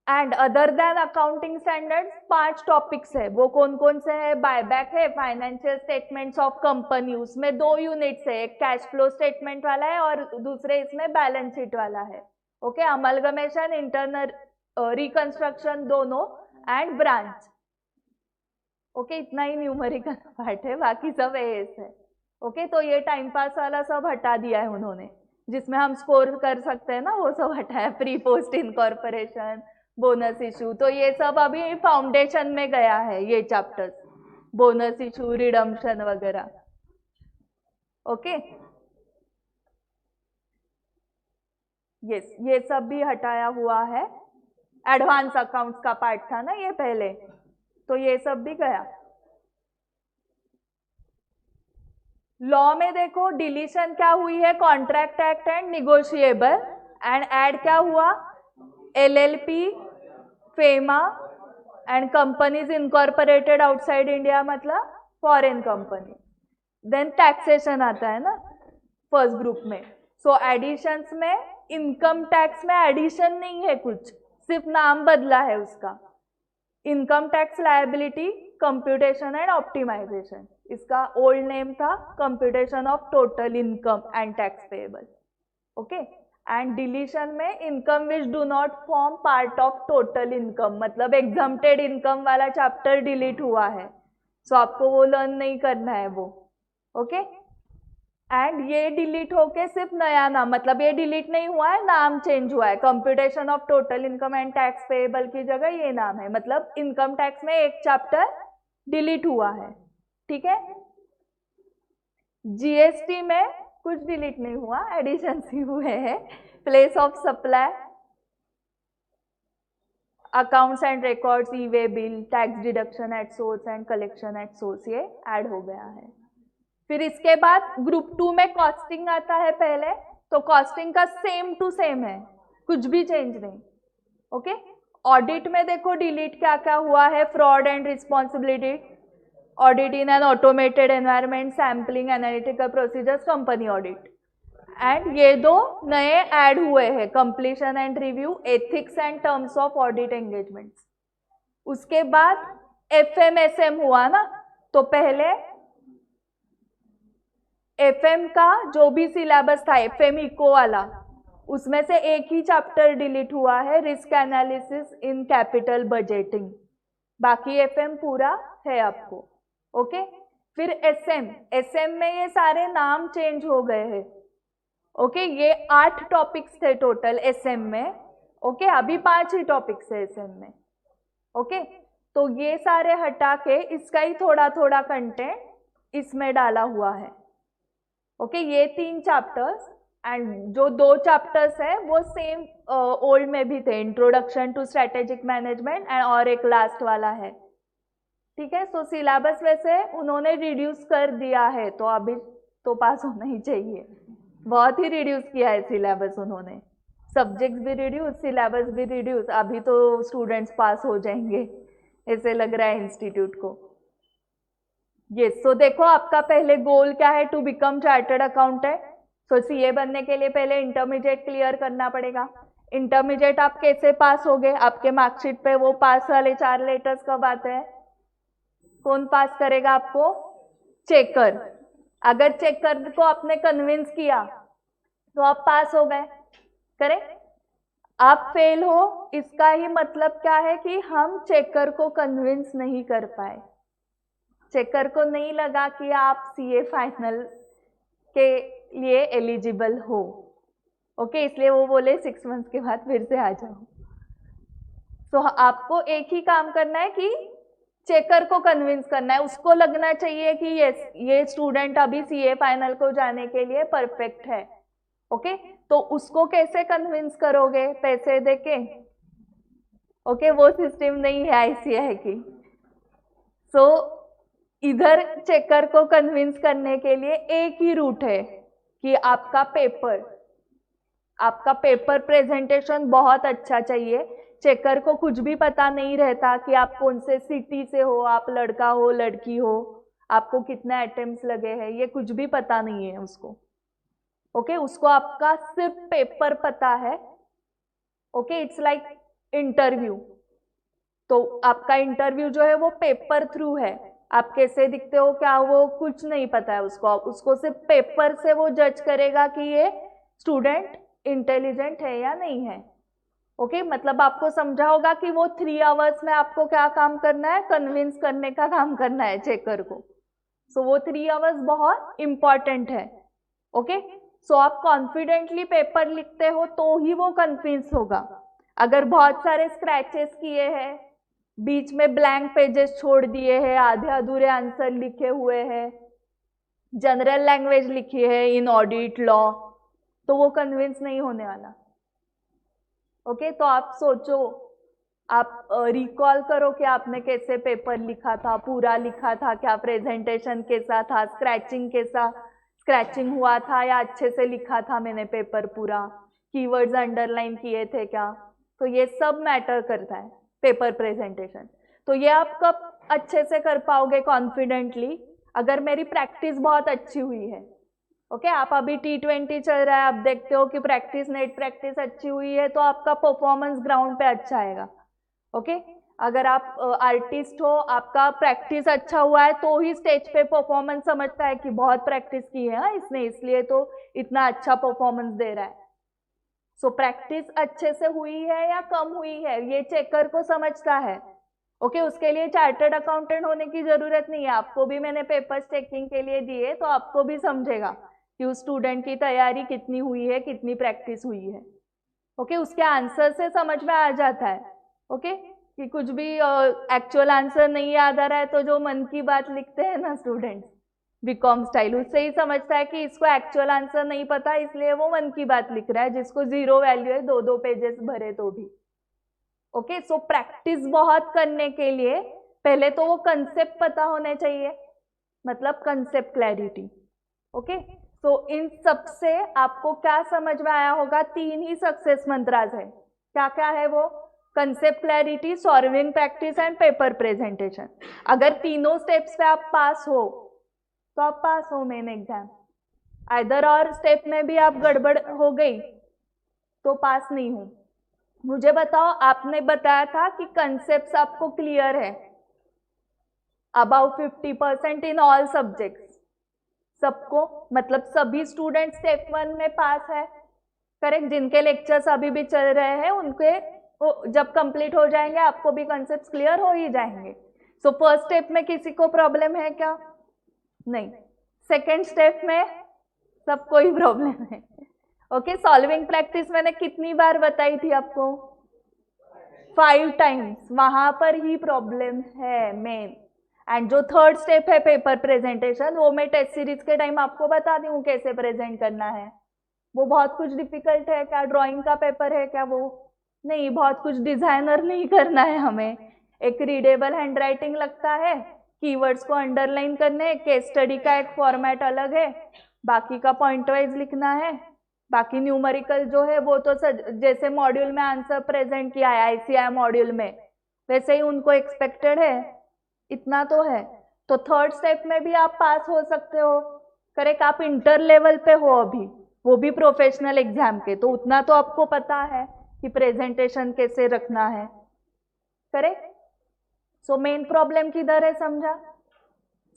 and other than accounting standards 5 topics है, वो कौन कौन से है? बायबैक है, फाइनेंशियल स्टेटमेंट्स ऑफ कंपनी, उसमें 2 यूनिट्स है, एक कैश फ्लो स्टेटमेंट वाला है और दूसरे इसमें बैलेंस शीट वाला है। ओके, अमलगमेशन, इंटरनल रिकंस्ट्रक्शन दोनों, एंड ब्रांच। ओके, इतना ही न्यूमेरिकल पार्ट है, बाकी सब एएस है। ओके, तो ये टाइम पास वाला सब हटा दिया है उन्होंने, जिसमें हम स्कोर कर सकते हैं ना, वो सब हटाया। Pre post incorporation, bonus issue, तो ये सब अभी फाउंडेशन में गया है, ये चैप्टर्स, बोनस इशू, रिडम्पशन वगैरह। ओके, यस, ये सब भी हटाया हुआ है। एडवांस अकाउंट्स का पार्ट था ना ये पहले, तो ये सब भी गया। लॉ में देखो डिलीशन क्या हुई है? Contract act and negotiable, and add क्या हुआ? LLP, FEMA and companies incorporated outside India, मतलब फॉरेन कंपनी। देन टैक्सेशन आता है ना फर्स्ट ग्रुप में। सो एडिशंस में इनकम टैक्स में एडिशन नहीं है कुछ, सिर्फ नाम बदला है उसका। Income tax liability computation and optimisation, इसका ओल्ड नेम था computation of total income and tax payable. Okay, and deletion में income which do not form part of total income, मतलब एग्जम्प्टेड इनकम वाला चैप्टर डिलीट हुआ है, सो आपको वो learn नहीं करना है वो। ओके, एंड ये डिलीट होके सिर्फ नया नाम, मतलब ये डिलीट नहीं हुआ है, नाम चेंज हुआ है। Computation of total income and tax payable की जगह ये नाम है, मतलब इनकम टैक्स में एक चैप्टर डिलीट हुआ है, ठीक है। जीएसटी में कुछ डिलीट नहीं हुआ, एडिशन ही हुए हैं। Place of supply, accounts and records, E way bill, tax deduction at source and collection at source, ये ऐड हो गया है। फिर इसके बाद ग्रुप 2 में कॉस्टिंग आता है पहले, तो कॉस्टिंग का सेम टू सेम है, कुछ भी चेंज नहीं। ओके, ऑडिट में देखो डिलीट क्या क्या हुआ है? Fraud and responsibility, audit in an automated environment, sampling, analytical procedures, company audit. And ये 2 नए ऐड हुए हैं, completion and review, ethics and terms of audit engagements. उसके बाद FM SM हुआ ना, तो पहले FM का जो भी सिलेबस था, FM इको वाला, उसमें से एक ही चैप्टर डिलीट हुआ है, risk analysis in capital budgeting. बाकी FM पूरा है आपको। ओके, फिर SM में ये सारे नाम चेंज हो गए हैं। ओके, ये 8 टॉपिक्स थे टोटल SM में। ओके, अभी 5 ही टॉपिक्स है SM में। ओके, तो ये सारे हटा के इसका ही थोड़ा थोड़ा कंटेंट इसमें डाला हुआ है। ओके, ये 3 चैप्टर्स एंड जो 2 चैप्टर्स है वो सेम ओल्ड में भी थे, introduction to strategic management and और एक लास्ट वाला है। ठीक है, सो सिलेबस वैसे उन्होंने रिड्यूस कर दिया है, तो अभी तो पास होना ही चाहिए। बहुत ही रिड्यूस किया है सिलेबस उन्होंने, सब्जेक्ट्स भी रिड्यूस, सिलेबस भी रिड्यूस। अभी तो स्टूडेंट्स पास हो जाएंगे ऐसे लग रहा है इंस्टीट्यूट को। यस, सो देखो आपका पहले गोल क्या है, to become chartered accountant. So CA बनने के लिए पहले इंटरमीडिएट क्लियर करना पड़ेगा। इंटरमीडिएट आप कैसे पास होगे, आपके मार्कशीट पे वो पास वाले 4 लेटर्स कब आते हैं? कौन पास करेगा आपको? चेकर। अगर चेकर को आपने कन्विंस किया तो आप पास हो गए, करेक्ट। आप फेल हो, इसका ही मतलब क्या है कि हम चेकर को कन्विंस नहीं कर पाए, चेकर को नहीं लगा कि आप सीए फाइनल के लिए एलिजिबल हो। ओके, इसलिए वो बोले 6 मंथ्स के बाद फिर से आ जाओ। तो आपको एक ही काम करना है कि चेकर को कन्विंस करना है, उसको लगना चाहिए कि ये स्टूडेंट अभी सीए फाइनल को जाने के लिए परफेक्ट है। ओके, तो उसको कैसे कन्विंस करोगे? पैसे देके? ओके, वो सिस्टम नहीं है ICAI की। सो इधर चेकर को कन्विंस करने के लिए एक ही रूट है कि आपका पेपर प्रेजेंटेशन बहुत अच्छा चाहिए। चेकर को कुछ भी पता नहीं रहता कि आप कौन से सिटी से हो, आप लड़का हो लड़की हो, आपको कितने अटेम्प्ट्स लगे हैं, ये कुछ भी पता नहीं है उसको। ओके, उसको आपका सिर्फ पेपर पता है। Okay, it's like interview. तो आपका इंटरव्यू जो है वो पेपर थ्रू है, आप कैसे दिखते हो क्या, वो कुछ नहीं पता है उसको सिर्फ पेपर से वो जज करेगा कि ये स्टूडेंट इंटेलिजेंट है या नहीं है। ओके, मतलब आपको समझा होगा कि वो 3 आवर्स में आपको क्या काम करना है, कन्विंस करने का काम करना है चेकर को। सो वो 3 आवर्स बहुत इंपॉर्टेंट है। ओके, सो आप कॉन्फिडेंटली पेपर लिखते हो तो ही वो कन्विंस होगा। अगर बहुत सारे स्क्रैचेस किए हैं, बीच में ब्लैंक पेजेस छोड़ दिए हैं, आधे अधूरे आंसर लिखे हुए हैं, जनरल लैंग्वेज लिखी है इन ऑडिट लॉ, तो वो कन्विंस नहीं होने वाला। ओके, तो आप सोचो, आप रिकॉल करो कि आपने कैसे पेपर लिखा था, पूरा लिखा था क्या, प्रेजेंटेशन कैसा था, स्क्रैचिंग हुआ था या अच्छे से लिखा था मैंने पेपर पूरा, कीवर्ड्स अंडरलाइन किए थे क्या। तो ये सब मैटर करता है पेपर प्रेजेंटेशन। तो ये आप कब अच्छे से कर पाओगे कॉन्फिडेंटली? अगर मेरी प्रैक्टिस बहुत अच्छी हुई है। ओके, आप अभी T20 चल रहा है, आप देखते हो कि नेट प्रैक्टिस अच्छी हुई है, तो आपका परफॉर्मेंस ग्राउंड पे अच्छा आएगा। ओके, अगर आप आर्टिस्ट हो, आपका प्रैक्टिस अच्छा हुआ है, तो ही स्टेज पे परफॉर्मेंस समझता है कि बहुत प्रैक्टिस की है ना इसने, इसलिए तो इतना अच्छा परफॉर्मेंस दे रहा है। सो प्रैक्टिस अच्छे से हुई है या कम हुई है, ये चेकर को समझता है। ओके, उसके लिए चार्टर्ड अकाउंटेंट होने की जरूरत नहीं है। आपको भी मैंने पेपर्स चेकिंग के लिए दिए, तो आपको भी समझेगा कि उस स्टूडेंट की तैयारी कितनी हुई है, कितनी प्रैक्टिस हुई है। ओके, उसके आंसर से समझ में आ जाता है। ओके, कि कुछ भी एक्चुअल आंसर नहीं याद आ रहा है, तो जो मन की बात लिखते हैं ना स्टूडेंट्स बीकॉम स्टाइल, उससे ही समझता है कि इसको एक्चुअल आंसर नहीं पता, इसलिए वो मन की बात लिख रहा है, जिसको 0 वैल्यू है, 2-2 पेजेस भरे तो भी। ओके, सो प्रैक्टिस बहुत करने के लिए पहले तो वो कंसेप्ट पता होने चाहिए, मतलब कंसेप्ट क्लैरिटी। ओके, तो इन सब से आपको क्या समझ में आया होगा? 3 ही सक्सेस मंत्रास है। क्या क्या है वो? Concept clarity, solving practice and paper presentation. अगर तीनों स्टेप्स पे आप पास हो तो आप पास हो मेन एग्जाम। आइदर और स्टेप में भी आप गड़बड़ हो गई तो पास नहीं हो। मुझे बताओ, आपने बताया था कि कंसेप्ट आपको क्लियर है अबाउट 50% इन ऑल सब्जेक्ट्स, सबको, मतलब सभी स्टूडेंट स्टेप 1 में पास है, करेक्ट। जिनके लेक्चर्स अभी भी चल रहे हैं उनके जब कंप्लीट हो जाएंगे आपको भी कंसेप्ट क्लियर हो ही जाएंगे। सो फर्स्ट स्टेप में किसी को प्रॉब्लम है क्या? नहीं। सेकेंड स्टेप में सबको ही प्रॉब्लम है। ओके, सॉल्विंग प्रैक्टिस मैंने कितनी बार बताई थी आपको? 5 टाइम्स। वहां पर ही प्रॉब्लम है मेन। एंड जो थर्ड स्टेप है पेपर प्रेजेंटेशन, वो मैं टेस्ट सीरीज के टाइम आपको बता दी हूँ कैसे प्रेजेंट करना है। वो बहुत कुछ डिफिकल्ट है क्या? ड्राइंग का पेपर है क्या वो? नहीं, बहुत कुछ डिजाइनर नहीं करना है हमें। एक रीडेबल हैंडराइटिंग लगता है, कीवर्ड्स को अंडरलाइन करने, केस स्टडी का एक फॉर्मेट अलग है, बाकी का पॉइंट वाइज लिखना है। बाकी न्यूमेरिकल जो है वो तो जैसे मॉड्यूल में आंसर प्रेजेंट किया है आईसीआई मॉड्यूल में, वैसे ही उनको एक्सपेक्टेड है, इतना तो है। तो थर्ड स्टेप में भी आप पास हो सकते हो, करेक्ट। आप इंटर लेवल पे हो अभी, वो भी प्रोफेशनल एग्जाम के, तो उतना तो आपको पता है कि प्रेजेंटेशन कैसे रखना है, करेक्ट। सो मेन प्रॉब्लम किधर है समझा?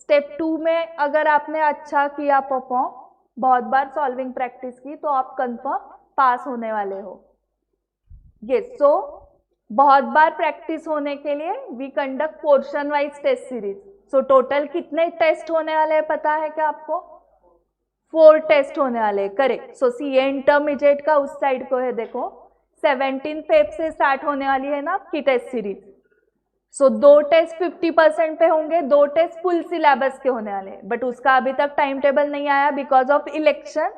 स्टेप 2 में अगर आपने अच्छा किया परफॉर्म, बहुत बार सॉल्विंग प्रैक्टिस की, तो आप कंफर्म पास होने वाले हो। यस, सो बहुत बार प्रैक्टिस होने के लिए we conduct portion wise test series. So total कितने टेस्ट होने वाले हैं पता है क्या आपको? 4 टेस्ट होने वाले, करेक्ट। सो सीए इंटरमीडिएट का उस साइड को है, देखो 17 फेब से स्टार्ट होने वाली है ना आपकी टेस्ट सीरीज। सो 2 टेस्ट 50% पे होंगे, 2 टेस्ट फुल सिलेबस के होने वाले, बट उसका अभी तक टाइम टेबल नहीं आया बिकॉज ऑफ इलेक्शन।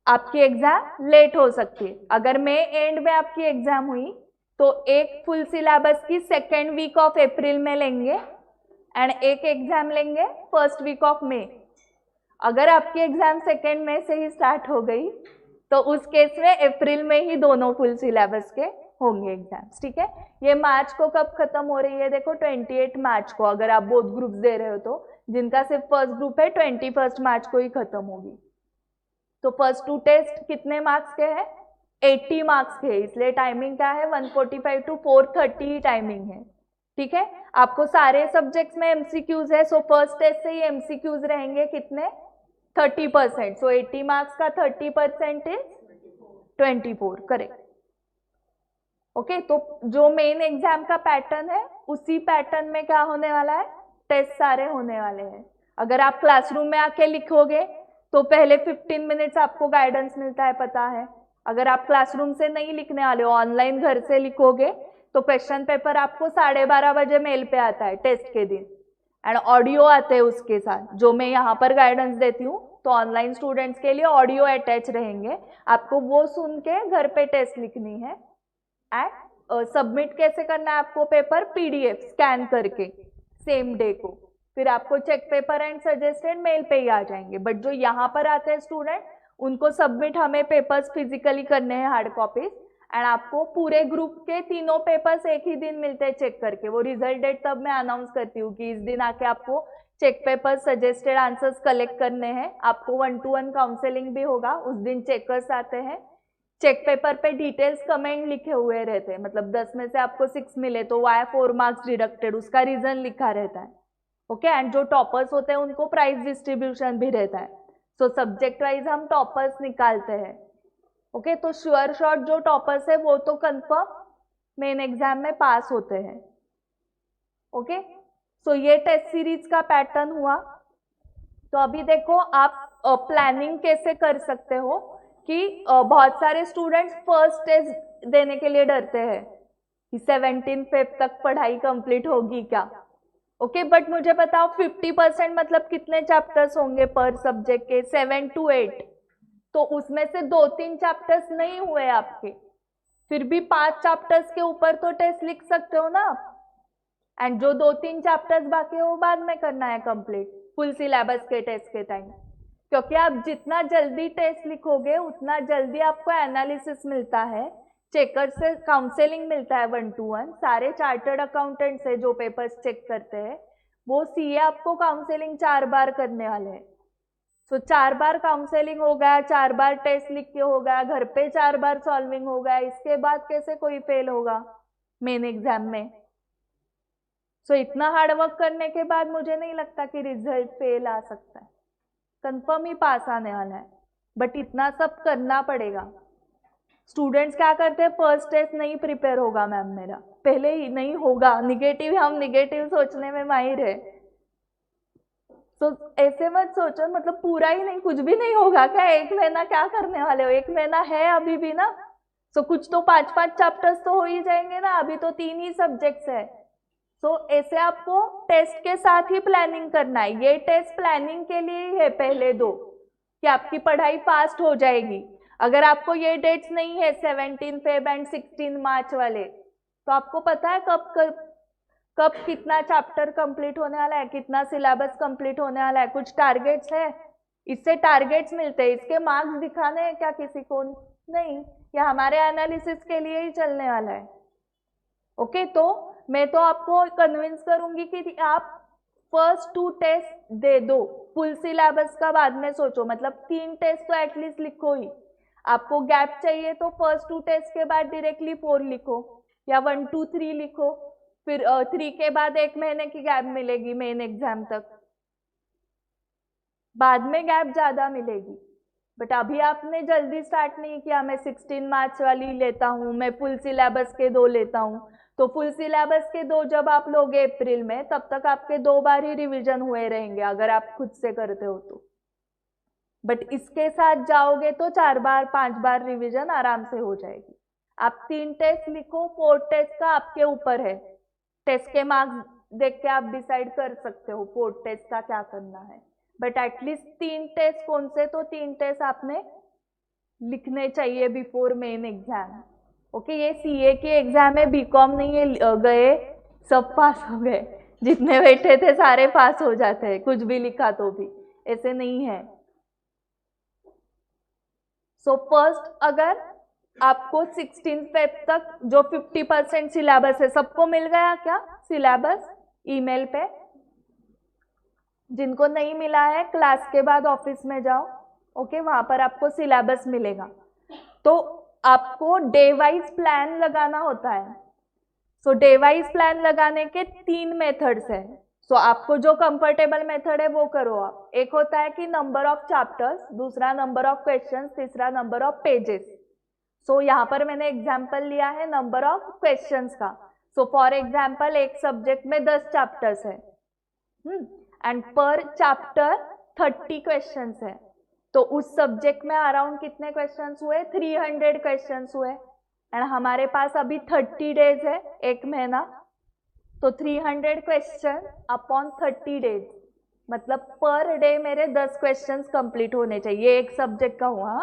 आपकी एग्जाम लेट हो सकती है। अगर मई एंड में आपकी एग्जाम हुई तो एक फुल सिलेबस की सेकेंड वीक ऑफ अप्रैल में लेंगे एंड एक एग्जाम लेंगे फर्स्ट वीक ऑफ मई। अगर आपकी एग्जाम सेकेंड मई से ही स्टार्ट हो गई तो उस केस में अप्रैल में ही दोनों फुल सिलेबस के होंगे एग्जाम्स, ठीक है। ये मार्च को कब खत्म हो रही है? देखो 28 मार्च को, अगर आप बोथ ग्रुप्स दे रहे हो तो। जिनका सिर्फ फर्स्ट ग्रुप है 21 मार्च को ही खत्म होगी। तो फर्स्ट 2 टेस्ट कितने मार्क्स के हैं? 80 मार्क्स के, इसलिए टाइमिंग क्या है? 145 to 430 टाइमिंग है, ठीक है। आपको सारे सब्जेक्ट्स में एमसीक्यूज है, सो फर्स्ट टेस्ट से ही एमसीक्यूज रहेंगे कितने? 30%। सो 80 मार्क्स का 30% इज 24, करेक्ट। ओके, तो जो मेन एग्जाम का पैटर्न है उसी पैटर्न में क्या होने वाला है? टेस्ट सारे होने वाले हैं। अगर आप क्लासरूम में आके लिखोगे तो पहले 15 मिनट्स आपको गाइडेंस मिलता है, पता है। अगर आप क्लासरूम से नहीं लिखने वाले हो, ऑनलाइन घर से लिखोगे, तो क्वेश्चन पेपर आपको 12:30 बजे मेल पे आता है टेस्ट के दिन, एंड ऑडियो आते हैं उसके साथ, जो मैं यहाँ पर गाइडेंस देती हूँ। तो ऑनलाइन स्टूडेंट्स के लिए ऑडियो अटैच रहेंगे, आपको वो सुन के घर पे टेस्ट लिखनी है। एंड सबमिट कैसे करना है आपको? पेपर पीडीएफ स्कैन करके सेम डे को, फिर आपको check paper and suggested mail पे ही आ जाएंगे। बट जो यहाँ पर आते हैं स्टूडेंट, उनको सबमिट हमें पेपर्स फिजिकली करने हैं, हार्ड कॉपीज, एंड आपको पूरे ग्रुप के तीनों पेपर्स एक ही दिन मिलते हैं चेक करके। वो रिजल्ट डेट तब मैं अनाउंस करती हूँ कि इस दिन आके आपको check paper suggested answers collect करने हैं। आपको 1-to-1 काउंसलिंग भी होगा, उस दिन चेकर्स आते हैं। चेक पेपर पे डिटेल्स कमेंट लिखे हुए रहते हैं, मतलब 10 में से आपको 6 मिले तो वाई 4 मार्क्स डिडक्टेड, उसका रीजन लिखा रहता है, ओके। एंड जो टॉपर्स होते हैं उनको प्राइज डिस्ट्रीब्यूशन भी रहता है। सो सब्जेक्ट वाइज हम टॉपर्स निकालते हैं, ओके। तो श्योर शॉट जो टॉपर्स है वो तो कंफर्म मेन एग्जाम में पास होते हैं, ओके। सो ये टेस्ट सीरीज का पैटर्न हुआ। तो अभी देखो आप प्लानिंग कैसे कर सकते हो कि बहुत सारे स्टूडेंट्स फर्स्ट टेस्ट देने के लिए डरते हैं कि 17 फेब तक पढ़ाई कंप्लीट होगी क्या, ओके। बट मुझे बताओ 50% मतलब कितने चैप्टर्स होंगे पर सब्जेक्ट के? 7 to 8। तो उसमें से 2-3 चैप्टर्स नहीं हुए आपके, फिर भी 5 चैप्टर्स के ऊपर तो टेस्ट लिख सकते हो ना आप। एंड जो 2-3 चैप्टर्स बाकी है वो बाद में करना है कंप्लीट फुल सिलेबस के टेस्ट के टाइम, क्योंकि आप जितना जल्दी टेस्ट लिखोगे उतना जल्दी आपको एनालिसिस मिलता है, चेकर से काउंसलिंग मिलता है 1-to-1। सारे चार्टर्ड अकाउंटेंट्स है जो पेपर्स चेक करते हैं, वो सीए आपको काउंसलिंग 4 बार करने वाले हैं। सो 4 बार काउंसलिंग हो गया, 4 बार टेस्ट लिख के हो गया, घर पे 4 बार सॉल्विंग हो गया, इसके बाद कैसे कोई फेल होगा मेन एग्जाम में? सो इतना हार्ड वर्क करने के बाद मुझे नहीं लगता कि रिजल्ट फेल आ सकता है, कंफर्म ही पास आने वाला है। बट इतना सब करना पड़ेगा। स्टूडेंट्स क्या करते हैं, फर्स्ट टेस्ट नहीं प्रिपेयर होगा मैम मेरा, पहले ही नहीं होगा, निगेटिव, हम निगेटिव सोचने में माहिर है। तो ऐसे मत सोचो, मतलब पूरा ही नहीं, कुछ भी नहीं होगा क्या? 1 महीना क्या करने वाले हो? 1 महीना है अभी भी ना। सो कुछ तो 5-5 चैप्टर्स तो हो ही जाएंगे ना, अभी तो 3 ही सब्जेक्ट्स है। सो ऐसे आपको टेस्ट के साथ ही प्लानिंग करना है। ये टेस्ट प्लानिंग के लिए ही है पहले 2, कि आपकी पढ़ाई फास्ट हो जाएगी। अगर आपको ये डेट्स नहीं है 17 फेब एंड 16 मार्च वाले, तो आपको पता है कब कितना चैप्टर कंप्लीट होने वाला है, कितना सिलेबस कंप्लीट होने वाला है, कुछ टारगेट्स है। इससे टारगेट्स मिलते हैं, इसके मार्क्स दिखाने हैं क्या किसी को? नहीं, ये हमारे एनालिसिस के लिए ही चलने वाला है। ओके, तो मैं तो आपको कन्विंस करूंगी कि आप फर्स्ट 2 टेस्ट दे दो, फुल सिलेबस का बाद में सोचो, मतलब 3 टेस्ट तो एटलीस्ट लिखो ही। आपको गैप चाहिए तो फर्स्ट 2 टेस्ट के बाद डायरेक्टली 4 लिखो, या 1 2 3 लिखो, फिर 3 के बाद 1 महीने की गैप मिलेगी मेन एग्जाम तक, बाद में गैप ज्यादा मिलेगी। बट अभी आपने जल्दी स्टार्ट नहीं किया, मैं 16 मार्च वाली लेता हूँ, मैं फुल सिलेबस के 2 लेता हूँ। तो फुल सिलेबस के 2 जब आप लोगे अप्रैल में, तब तक आपके 2 बार ही रिवीजन हुए रहेंगे अगर आप खुद से करते हो तो। बट इसके साथ जाओगे तो 4 बार 5 बार रिवीजन आराम से हो जाएगी। आप 3 टेस्ट लिखो, 4 टेस्ट का आपके ऊपर है, टेस्ट के मार्क्स देख के आप डिसाइड कर सकते हो 4 टेस्ट का क्या करना है। बट एटलीस्ट 3 टेस्ट कौन से, तो 3 टेस्ट आपने लिखने चाहिए बिफोर मेन एग्जाम। ओके, ये सीए की एग्जाम है, बीकॉम नहीं है, गए सब पास हो गए, जितने बैठे थे सारे पास हो जाते हैं, कुछ भी लिखा तो भी, ऐसे नहीं है। सो फर्स्ट, अगर आपको 16 फेब तक जो 50% सिलेबस है, सबको मिल गया क्या सिलेबस ईमेल पे? जिनको नहीं मिला है क्लास के बाद ऑफिस में जाओ, ओके, वहां पर आपको सिलेबस मिलेगा। तो आपको डे वाइज प्लान लगाना होता है। सो डे वाइज प्लान लगाने के 3 मेथड्स है। सो आपको जो कंफर्टेबल मेथड है वो करो आप। एक होता है कि नंबर ऑफ चैप्टर्स, दूसरा नंबर ऑफ क्वेश्चंस, तीसरा नंबर ऑफ पेजेस। सो यहाँ पर मैंने एग्जाम्पल लिया है नंबर ऑफ क्वेश्चंस का। सो फॉर एग्जाम्पल एक सब्जेक्ट में 10 चैप्टर्स है एंड पर चैप्टर 30 क्वेश्चंस है, तो उस सब्जेक्ट में अराउंड कितने क्वेश्चंस हुए? 300 क्वेश्चंस हुए। एंड हमारे पास अभी 30 डेज है, 1 महीना, तो 300 क्वेश्चन अपॉन 30 डेज, मतलब पर डे मेरे 10 क्वेश्चंस कंप्लीट होने चाहिए। एक सब्जेक्ट का हुआ,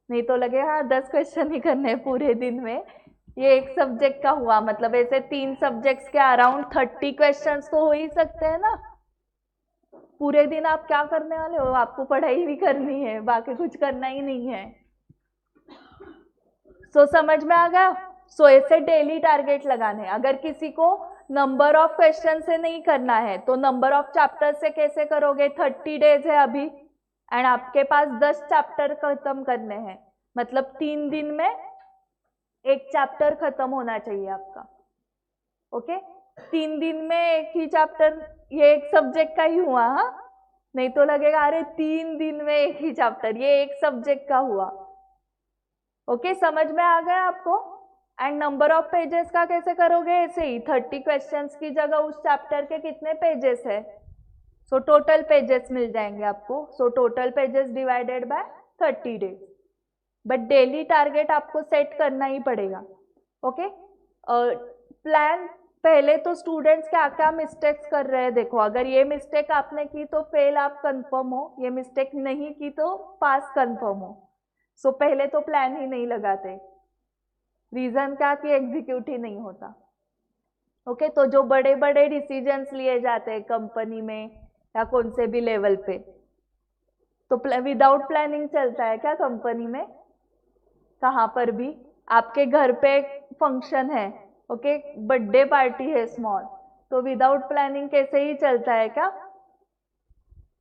नहीं तो लगे हाँ 10 क्वेश्चन ही करने पूरे दिन में, ये एक सब्जेक्ट का हुआ, मतलब ऐसे 3 सब्जेक्ट्स के अराउंड 30 क्वेश्चंस तो हो ही सकते हैं ना। पूरे दिन आप क्या करने वाले हो? आपको पढ़ाई भी करनी है, बाकी कुछ करना ही नहीं है। सो समझ में आ गया? सो ऐसे डेली टारगेट लगाने। अगर किसी को नंबर ऑफ क्वेश्चन से नहीं करना है तो नंबर ऑफ चैप्टर से कैसे करोगे? 30 डेज है अभी एंड आपके पास 10 चैप्टर खत्म करने हैं, मतलब 3 दिन में 1 चैप्टर खत्म होना चाहिए आपका। ओके, 3 दिन में 1 ही चैप्टर, ये एक सब्जेक्ट का ही हुआ, हाँ, नहीं तो लगेगा अरे 3 दिन में 1 ही चैप्टर, ये एक सब्जेक्ट का हुआ। ओके, समझ में आ गया आपको? एंड नंबर ऑफ पेजेस का कैसे करोगे? ऐसे ही 30 क्वेश्चंस की जगह उस चैप्टर के कितने पेजेस है, सो टोटल पेजेस मिल जाएंगे आपको। So total pages divided by 30 days. But daily target आपको सेट करना ही पड़ेगा। ओके, प्लान पहले तो स्टूडेंट्स क्या क्या मिस्टेक्स कर रहे हैं देखो। अगर ये मिस्टेक आपने की तो फेल आप कंफर्म हो, ये मिस्टेक नहीं की तो पास कंफर्म हो। सो पहले तो प्लान ही नहीं लगाते, रीजन क्या कि एग्जीक्यूट ही नहीं होता। ओके, तो जो बड़े बड़े डिसीजंस लिए जाते हैं कंपनी में या कौन से भी लेवल पे, तो विदाउट प्लानिंग चलता है क्या कंपनी में? कहाँ पर भी। आपके घर पे एक फंक्शन है, ओके, बर्थडे पार्टी है स्मॉल, तो विदाउट प्लानिंग कैसे ही चलता है क्या?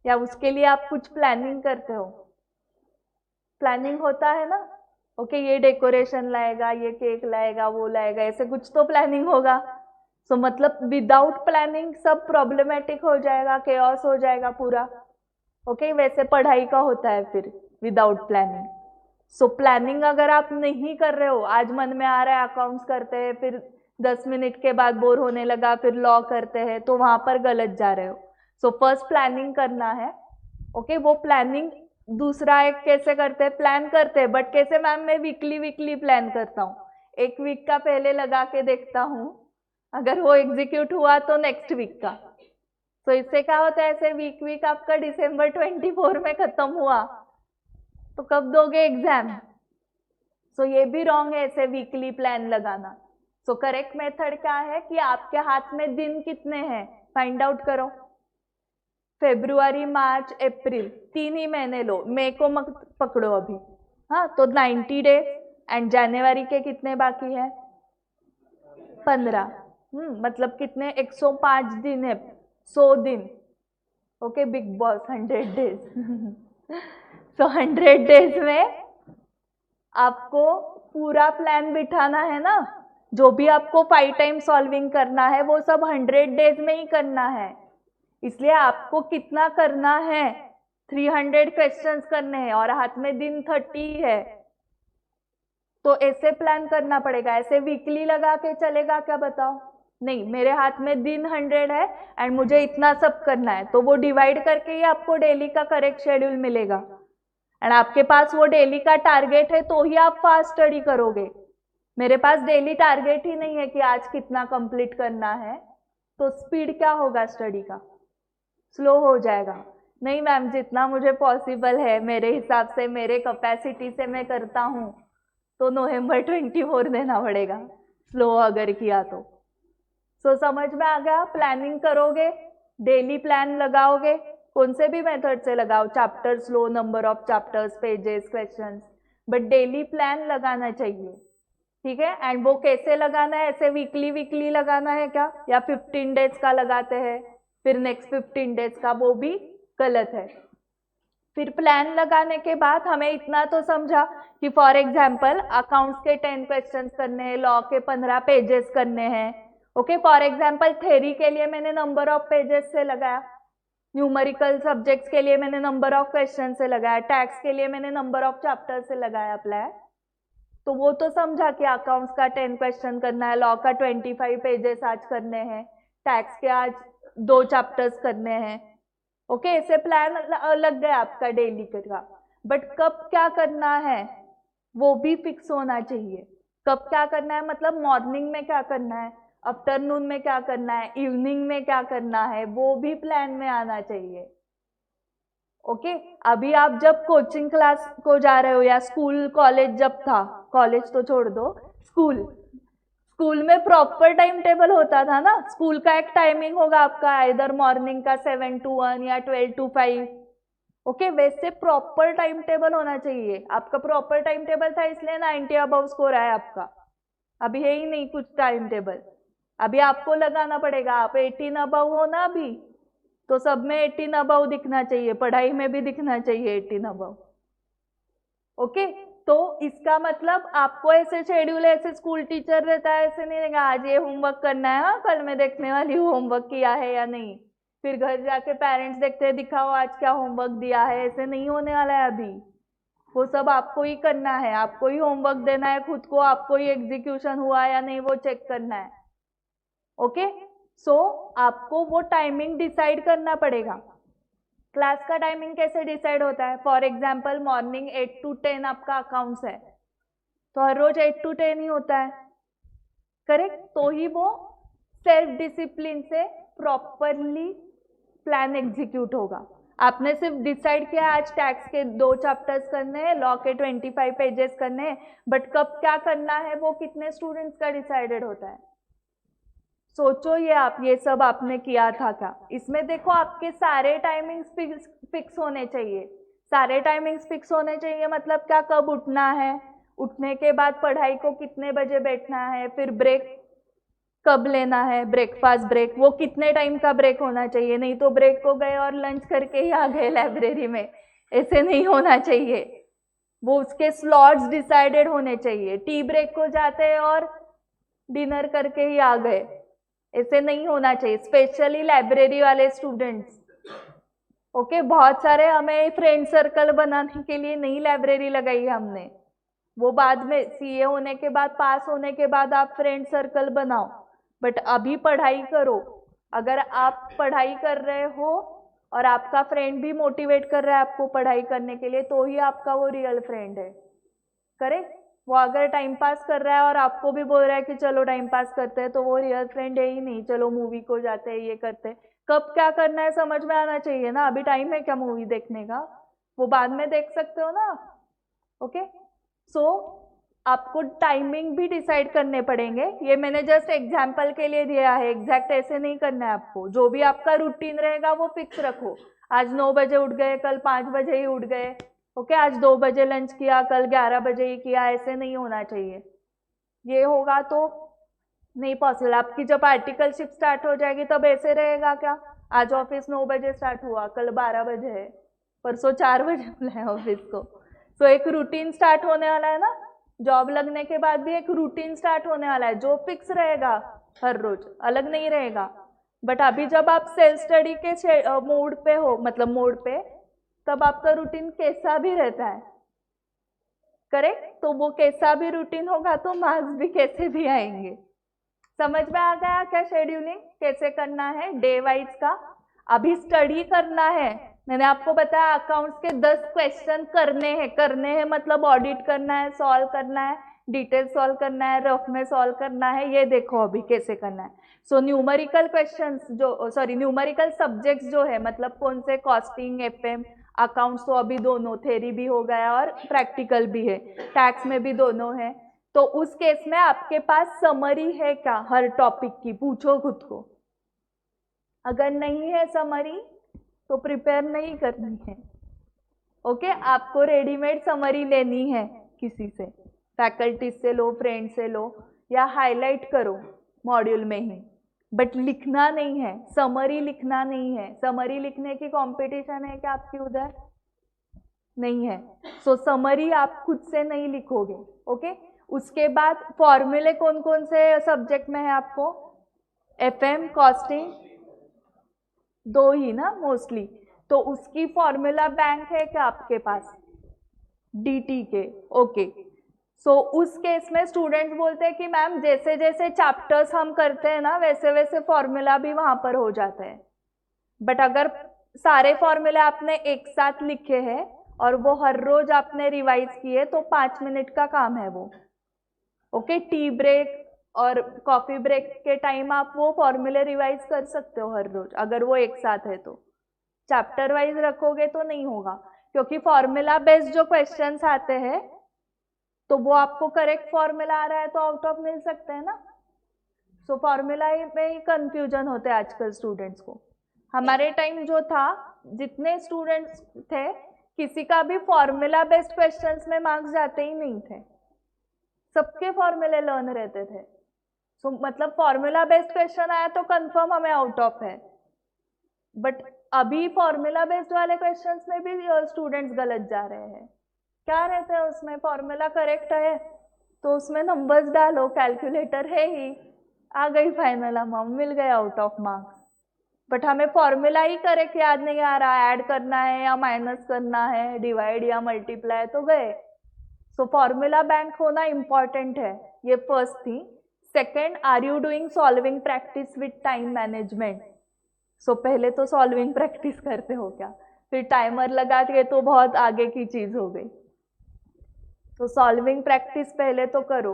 या उसके लिए आप कुछ प्लानिंग करते हो? प्लानिंग होता है ना, ओके ये डेकोरेशन लाएगा, ये केक लाएगा, वो लाएगा, ऐसे कुछ तो प्लानिंग होगा। सो मतलब विदाउट प्लानिंग सब प्रॉब्लमेटिक हो जाएगा, केओस हो जाएगा पूरा। ओके वैसे पढ़ाई का होता है फिर विदाउट प्लानिंग। सो प्लानिंग अगर आप नहीं कर रहे हो, आज मन में आ रहा है अकाउंट्स करते हैं, फिर 10 मिनट के बाद बोर होने लगा, फिर लॉ करते हैं, तो वहां पर गलत जा रहे हो। सो फर्स्ट प्लानिंग करना है। ओके वो प्लानिंग दूसरा एक कैसे करते हैं, प्लान करते हैं, बट कैसे मैम मैं वीकली प्लान करता हूँ, एक वीक का पहले लगा के देखता हूँ, अगर वो एग्जीक्यूट हुआ तो नेक्स्ट वीक का। तो इससे क्या होता है, ऐसे वीक आपका दिसंबर 24 में खत्म हुआ तो कब दोगे एग्जाम? सो ये भी रॉन्ग है ऐसे वीकली प्लान लगाना। सो करेक्ट मेथड क्या है कि आपके हाथ में दिन कितने हैं फाइंड आउट करो। फेब्रुआरी, मार्च, अप्रैल 3 ही महीने लो, मई को मत पकड़ो अभी। हाँ तो 90 डेज एंड जनवरी के कितने बाकी है? 15। मतलब कितने? 105 दिन है, 100 दिन। Okay big boss 100 days. तो 100 डेज में आपको पूरा प्लान बिठाना है ना, जो भी आपको 5 टाइम सॉल्विंग करना है वो सब 100 डेज में ही करना है। इसलिए आपको कितना करना है, 300 क्वेश्चंस करने हैं और हाथ में दिन 30 है, तो ऐसे प्लान करना पड़ेगा। ऐसे वीकली लगा के चलेगा क्या बताओ? नहीं, मेरे हाथ में दिन 100 है एंड मुझे इतना सब करना है, तो वो डिवाइड करके ही आपको डेली का करेक्ट शेड्यूल मिलेगा। एंड आपके पास वो डेली का टारगेट है तो ही आप फास्ट स्टडी करोगे। मेरे पास डेली टारगेट ही नहीं है कि आज कितना कंप्लीट करना है, तो स्पीड क्या होगा स्टडी का? स्लो हो जाएगा। नहीं मैम, जितना मुझे पॉसिबल है मेरे हिसाब से, मेरे कैपेसिटी से मैं करता हूँ, तो नवंबर 24 देना पड़ेगा स्लो अगर किया तो। सो समझ में आ गया? प्लानिंग करोगे, डेली प्लान लगाओगे, कौन से भी मेथड से लगाओ, chapters low, number of chapters, pages, questions, but daily plan लगाना चाहिए। ठीक है? एंड वो कैसे लगाना है, ऐसे वीकली लगाना है क्या, या 15 डेज का लगाते हैं फिर नेक्स्ट 15 डेज का, वो भी गलत है। फिर प्लान लगाने के बाद हमें इतना तो समझा कि फॉर एग्जाम्पल अकाउंट्स के 10 क्वेश्चंस करने हैं, लॉ के 15 पेजेस करने हैं। ओके फॉर एग्जाम्पल थ्योरी के लिए मैंने नंबर ऑफ पेजेस से लगाया, न्यूमेरिकल सब्जेक्ट्स के लिए मैंने नंबर ऑफ क्वेश्चन से लगाया, टैक्स के लिए मैंने नंबर ऑफ चैप्टर से लगाया प्लान। तो वो तो समझा कि अकाउंट्स का 10 क्वेश्चन करना है, लॉ का 25 पेजेस आज करने हैं, टैक्स के आज 2 चैप्टर्स करने हैं। ओके ऐसे प्लान लग गया आपका डेली का। बट कब क्या करना है वो भी फिक्स होना चाहिए। कब क्या करना है मतलब मॉर्निंग में क्या करना है, आफ्टरनून में क्या करना है, इवनिंग में क्या करना है, वो भी प्लान में आना चाहिए। ओके अभी आप जब कोचिंग क्लास को जा रहे हो या स्कूल कॉलेज जब था, कॉलेज तो छोड़ दो, स्कूल में प्रॉपर टाइम टेबल होता था ना, स्कूल का एक टाइमिंग होगा आपका, इधर मॉर्निंग का 7 to 1 या 12 to 5। ओके वैसे प्रॉपर टाइम टेबल होना चाहिए। आपका प्रॉपर टाइम टेबल था इसलिए 90 अबव स्कोर आया आपका, अभी है ही नहीं कुछ टाइम टेबल, अभी आपको लगाना पड़ेगा। आप 18 अबव हो ना अभी, तो सब में 18 अबव दिखना चाहिए, पढ़ाई में भी दिखना चाहिए 18 अबव। ओके तो इसका मतलब आपको ऐसे शेड्यूल, ऐसे स्कूल टीचर रहता है, ऐसे नहीं रहेगा आज ये होमवर्क करना है, हाँ कल मैं देखने वाली हूँ होमवर्क किया है या नहीं, फिर घर जाके पेरेंट्स देखते हैं दिखाओ आज क्या होमवर्क दिया है, ऐसे नहीं होने वाला है अभी। वो सब आपको ही करना है, आपको ही होमवर्क देना है खुद को, आपको ही एग्जीक्यूशन हुआ या नहीं वो चेक करना है। ओके सो आपको वो टाइमिंग डिसाइड करना पड़ेगा। क्लास का टाइमिंग कैसे डिसाइड होता है, फॉर एग्जाम्पल मॉर्निंग 8 to 10 आपका अकाउंट्स है, तो हर रोज 8 to 10 ही होता है, करेक्ट? तो ही वो सेल्फ डिसिप्लिन से प्रॉपरली प्लान एग्जीक्यूट होगा। आपने सिर्फ डिसाइड किया आज टैक्स के 2 चैप्टर्स करने हैं, लॉ के 25 पेजेस करने हैं, बट कब क्या करना है वो कितने स्टूडेंट्स का डिसाइडेड होता है। सोचो ये आप, ये सब आपने किया था क्या? इसमें देखो आपके सारे टाइमिंग्स फिक्स होने चाहिए। सारे टाइमिंग्स फिक्स होने चाहिए मतलब क्या, कब उठना है, उठने के बाद पढ़ाई को कितने बजे बैठना है, फिर ब्रेक कब लेना है, ब्रेकफास्ट ब्रेक, वो कितने टाइम का ब्रेक होना चाहिए, नहीं तो ब्रेक को गए और लंच करके ही आ गए लाइब्रेरी में, ऐसे नहीं होना चाहिए। वो उसके स्लॉट्स डिसाइडेड होने चाहिए। टी ब्रेक को जाते हैं और डिनर करके ही आ गए, ऐसे नहीं होना चाहिए, स्पेशली लाइब्रेरी वाले स्टूडेंट्स। ओके, बहुत सारे हमें फ्रेंड सर्कल बनाने के लिए नहीं लाइब्रेरी लगाई है हमने, वो बाद में सीए होने के बाद, पास होने के बाद आप फ्रेंड सर्कल बनाओ, बट अभी पढ़ाई करो। अगर आप पढ़ाई कर रहे हो और आपका फ्रेंड भी मोटिवेट कर रहा है आपको पढ़ाई करने के लिए, तो ही आपका वो रियल फ्रेंड है। करेक्ट? वो अगर टाइम पास कर रहा है और आपको भी बोल रहा है कि चलो टाइम पास करते हैं, तो वो रियल फ्रेंड है ही नहीं। चलो मूवी को जाते हैं, ये करते हैं, कब क्या करना है समझ में आना चाहिए ना। अभी टाइम है क्या मूवी देखने का? वो बाद में देख सकते हो ना। ओके, सो आपको टाइमिंग भी डिसाइड करने पड़ेंगे। ये मैंने जस्ट एग्जाम्पल के लिए दिया है, एग्जैक्ट ऐसे नहीं करना है आपको। जो भी आपका रूटीन रहेगा वो फिक्स रखो। आज 9 बजे उठ गए, कल 5 बजे ही उठ गए। ओके, आज 2 बजे लंच किया, कल 11 बजे ही किया, ऐसे नहीं होना चाहिए। ये होगा तो नहीं पॉसिबल। आपकी जब आर्टिकलशिप स्टार्ट हो जाएगी तब ऐसे रहेगा क्या? आज ऑफिस 9 बजे स्टार्ट हुआ, कल 12 बजे है, परसों 4 बजे खुला है ऑफिस को। तो एक रूटीन स्टार्ट होने वाला है ना। जॉब लगने के बाद भी एक रूटीन स्टार्ट होने वाला है जो फिक्स रहेगा, हर रोज अलग नहीं रहेगा। बट अभी जब आप सेल्फ स्टडी के मोड पे हो, मतलब मोड पे, तब आपका रूटीन कैसा भी रहता है। करेक्ट? तो वो कैसा भी रूटीन होगा तो मार्क्स भी कैसे भी आएंगे। समझ में आ गया क्या शेड्यूलिंग कैसे करना है डे वाइज का? अभी स्टडी करना है। मैंने आपको बताया अकाउंट्स के 10 क्वेश्चन करने हैं मतलब ऑडिट करना है, सॉल्व करना है, डिटेल सॉल्व करना है, रफ में सॉल्व करना है। ये देखो अभी कैसे करना है। So numerical questions numerical subjects जो है, मतलब कौन से, कॉस्टिंग, एफएम, अकाउंट्स, तो अभी दोनों, थ्योरी भी हो गया और प्रैक्टिकल भी है, टैक्स में भी दोनों है। तो उस केस में आपके पास समरी है क्या हर टॉपिक की? पूछो खुद को। अगर नहीं है समरी तो प्रिपेयर नहीं करनी है। ओके, आपको रेडीमेड समरी लेनी है किसी से, फैकल्टी से लो, फ्रेंड से लो, या हाईलाइट करो मॉड्यूल में ही, बट लिखना नहीं है, समरी लिखना नहीं है। समरी लिखने की कंपटीशन है क्या आपकी उधर? नहीं है। सो समरी आप खुद से नहीं लिखोगे। ओके, उसके बाद फॉर्मूले कौन कौन से सब्जेक्ट में है आपको? एफएम, कॉस्टिंग, दो ही ना मोस्टली। तो उसकी फॉर्मूला बैंक है क्या आपके पास? डीटी के। ओके, सो उस केस में स्टूडेंट्स बोलते हैं कि मैम जैसे जैसे चैप्टर्स हम करते हैं ना, वैसे वैसे फॉर्मूला भी वहां पर हो जाते हैं। बट अगर सारे फॉर्मूले आपने एक साथ लिखे हैं और वो हर रोज आपने रिवाइज किए, तो 5 मिनट का काम है वो। ओके, टी ब्रेक और कॉफी ब्रेक के टाइम आप वो फॉर्मूले रिवाइज कर सकते हो हर रोज, अगर वो एक साथ है तो। चैप्टर वाइज रखोगे तो नहीं होगा, क्योंकि फॉर्मूला बेस्ड जो क्वेश्चंस आते हैं तो वो आपको करेक्ट फॉर्मूला आ रहा है तो आउट ऑफ मिल सकते हैं ना। सो फॉर्मूला में ही कंफ्यूजन होते हैं आजकल स्टूडेंट्स को। हमारे टाइम जो था, जितने स्टूडेंट्स थे, किसी का भी फॉर्मूला बेस्ड क्वेश्चंस में मार्क्स जाते ही नहीं थे, सबके फॉर्मूले लर्न रहते थे। सो मतलब फॉर्मूला बेस्ड क्वेश्चन आया तो कंफर्म हमें आउट ऑफ है। बट अभी फॉर्मूला बेस्ड वाले क्वेश्चंस में भी स्टूडेंट्स गलत जा रहे हैं। क्या रहता है उसमें? फॉर्मूला करेक्ट है तो उसमें नंबर्स डालो, कैलकुलेटर है ही, आ गई फाइनल अमाउंट, मिल गया आउट ऑफ मार्क्स। बट हमें फॉर्मूला ही करेक्ट याद नहीं आ रहा, ऐड करना है या माइनस करना है, डिवाइड या मल्टीप्लाई, तो गए। सो फॉर्मूला बैंक होना इंपॉर्टेंट है, ये first thing. Second, are you doing solving practice with time management? So पहले तो सॉल्विंग प्रैक्टिस करते हो क्या? फिर टाइमर लगा के तो बहुत आगे की चीज हो गई। तो सॉल्विंग प्रैक्टिस पहले तो करो।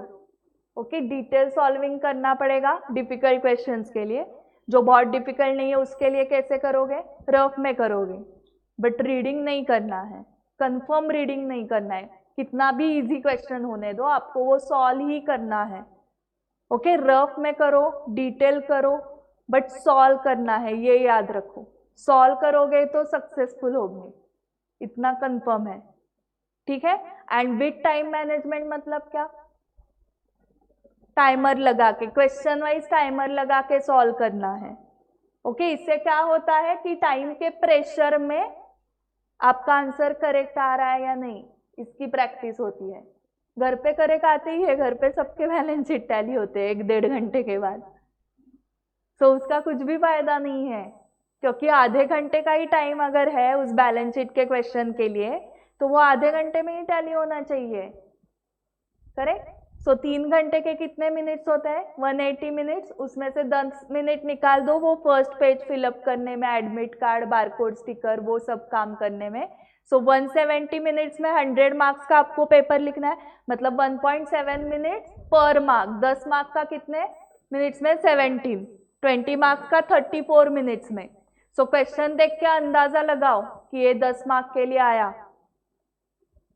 ओके, डिटेल सॉल्विंग करना पड़ेगा डिफिकल्ट क्वेश्चंस के लिए। जो बहुत डिफिकल्ट नहीं है उसके लिए कैसे करोगे? रफ में करोगे, बट रीडिंग नहीं करना है, कंफर्म रीडिंग नहीं करना है। कितना भी इजी क्वेश्चन होने दो, आपको वो सॉल्व ही करना है। ओके, रफ में करो, डिटेल करो, बट सॉल्व करना है, ये याद रखो। सॉल्व करोगे तो सक्सेसफुल होगे, इतना कंफर्म है। ठीक है? एंड विथ टाइम मैनेजमेंट मतलब क्या? टाइमर लगा के, क्वेश्चन वाइज टाइमर लगा के सॉल्व करना है। ओके, इससे क्या होता है कि टाइम के प्रेशर में आपका आंसर करेक्ट आ रहा है या नहीं, इसकी प्रैक्टिस होती है। घर पे करेक्ट आते ही है, घर पे सबके बैलेंस शीट टैली होते हैं 1-1.5 घंटे के बाद, तो उसका कुछ भी फायदा नहीं है, क्योंकि आधे घंटे का ही टाइम अगर है उस बैलेंस शीट के क्वेश्चन के लिए, तो वो आधे घंटे में ही टैली होना चाहिए। करेक्ट। सो 3 घंटे के कितने मिनट्स होते हैं? 180 मिनट्स। उसमें से 10 मिनट निकाल दो वो फर्स्ट पेज फिलअप करने में, एडमिट कार्ड, बारकोड स्टिकर, वो सब काम करने में। सो 170 मिनट्स में 100 मार्क्स का आपको पेपर लिखना है, मतलब 1.7 मिनट्स पर मार्क। 10 मार्क का कितने मिनट्स में? 17। 20 मार्क्स का 34 मिनट्स में। सो क्वेश्चन देख के अंदाजा लगाओ कि ये 10 मार्क के लिए आया,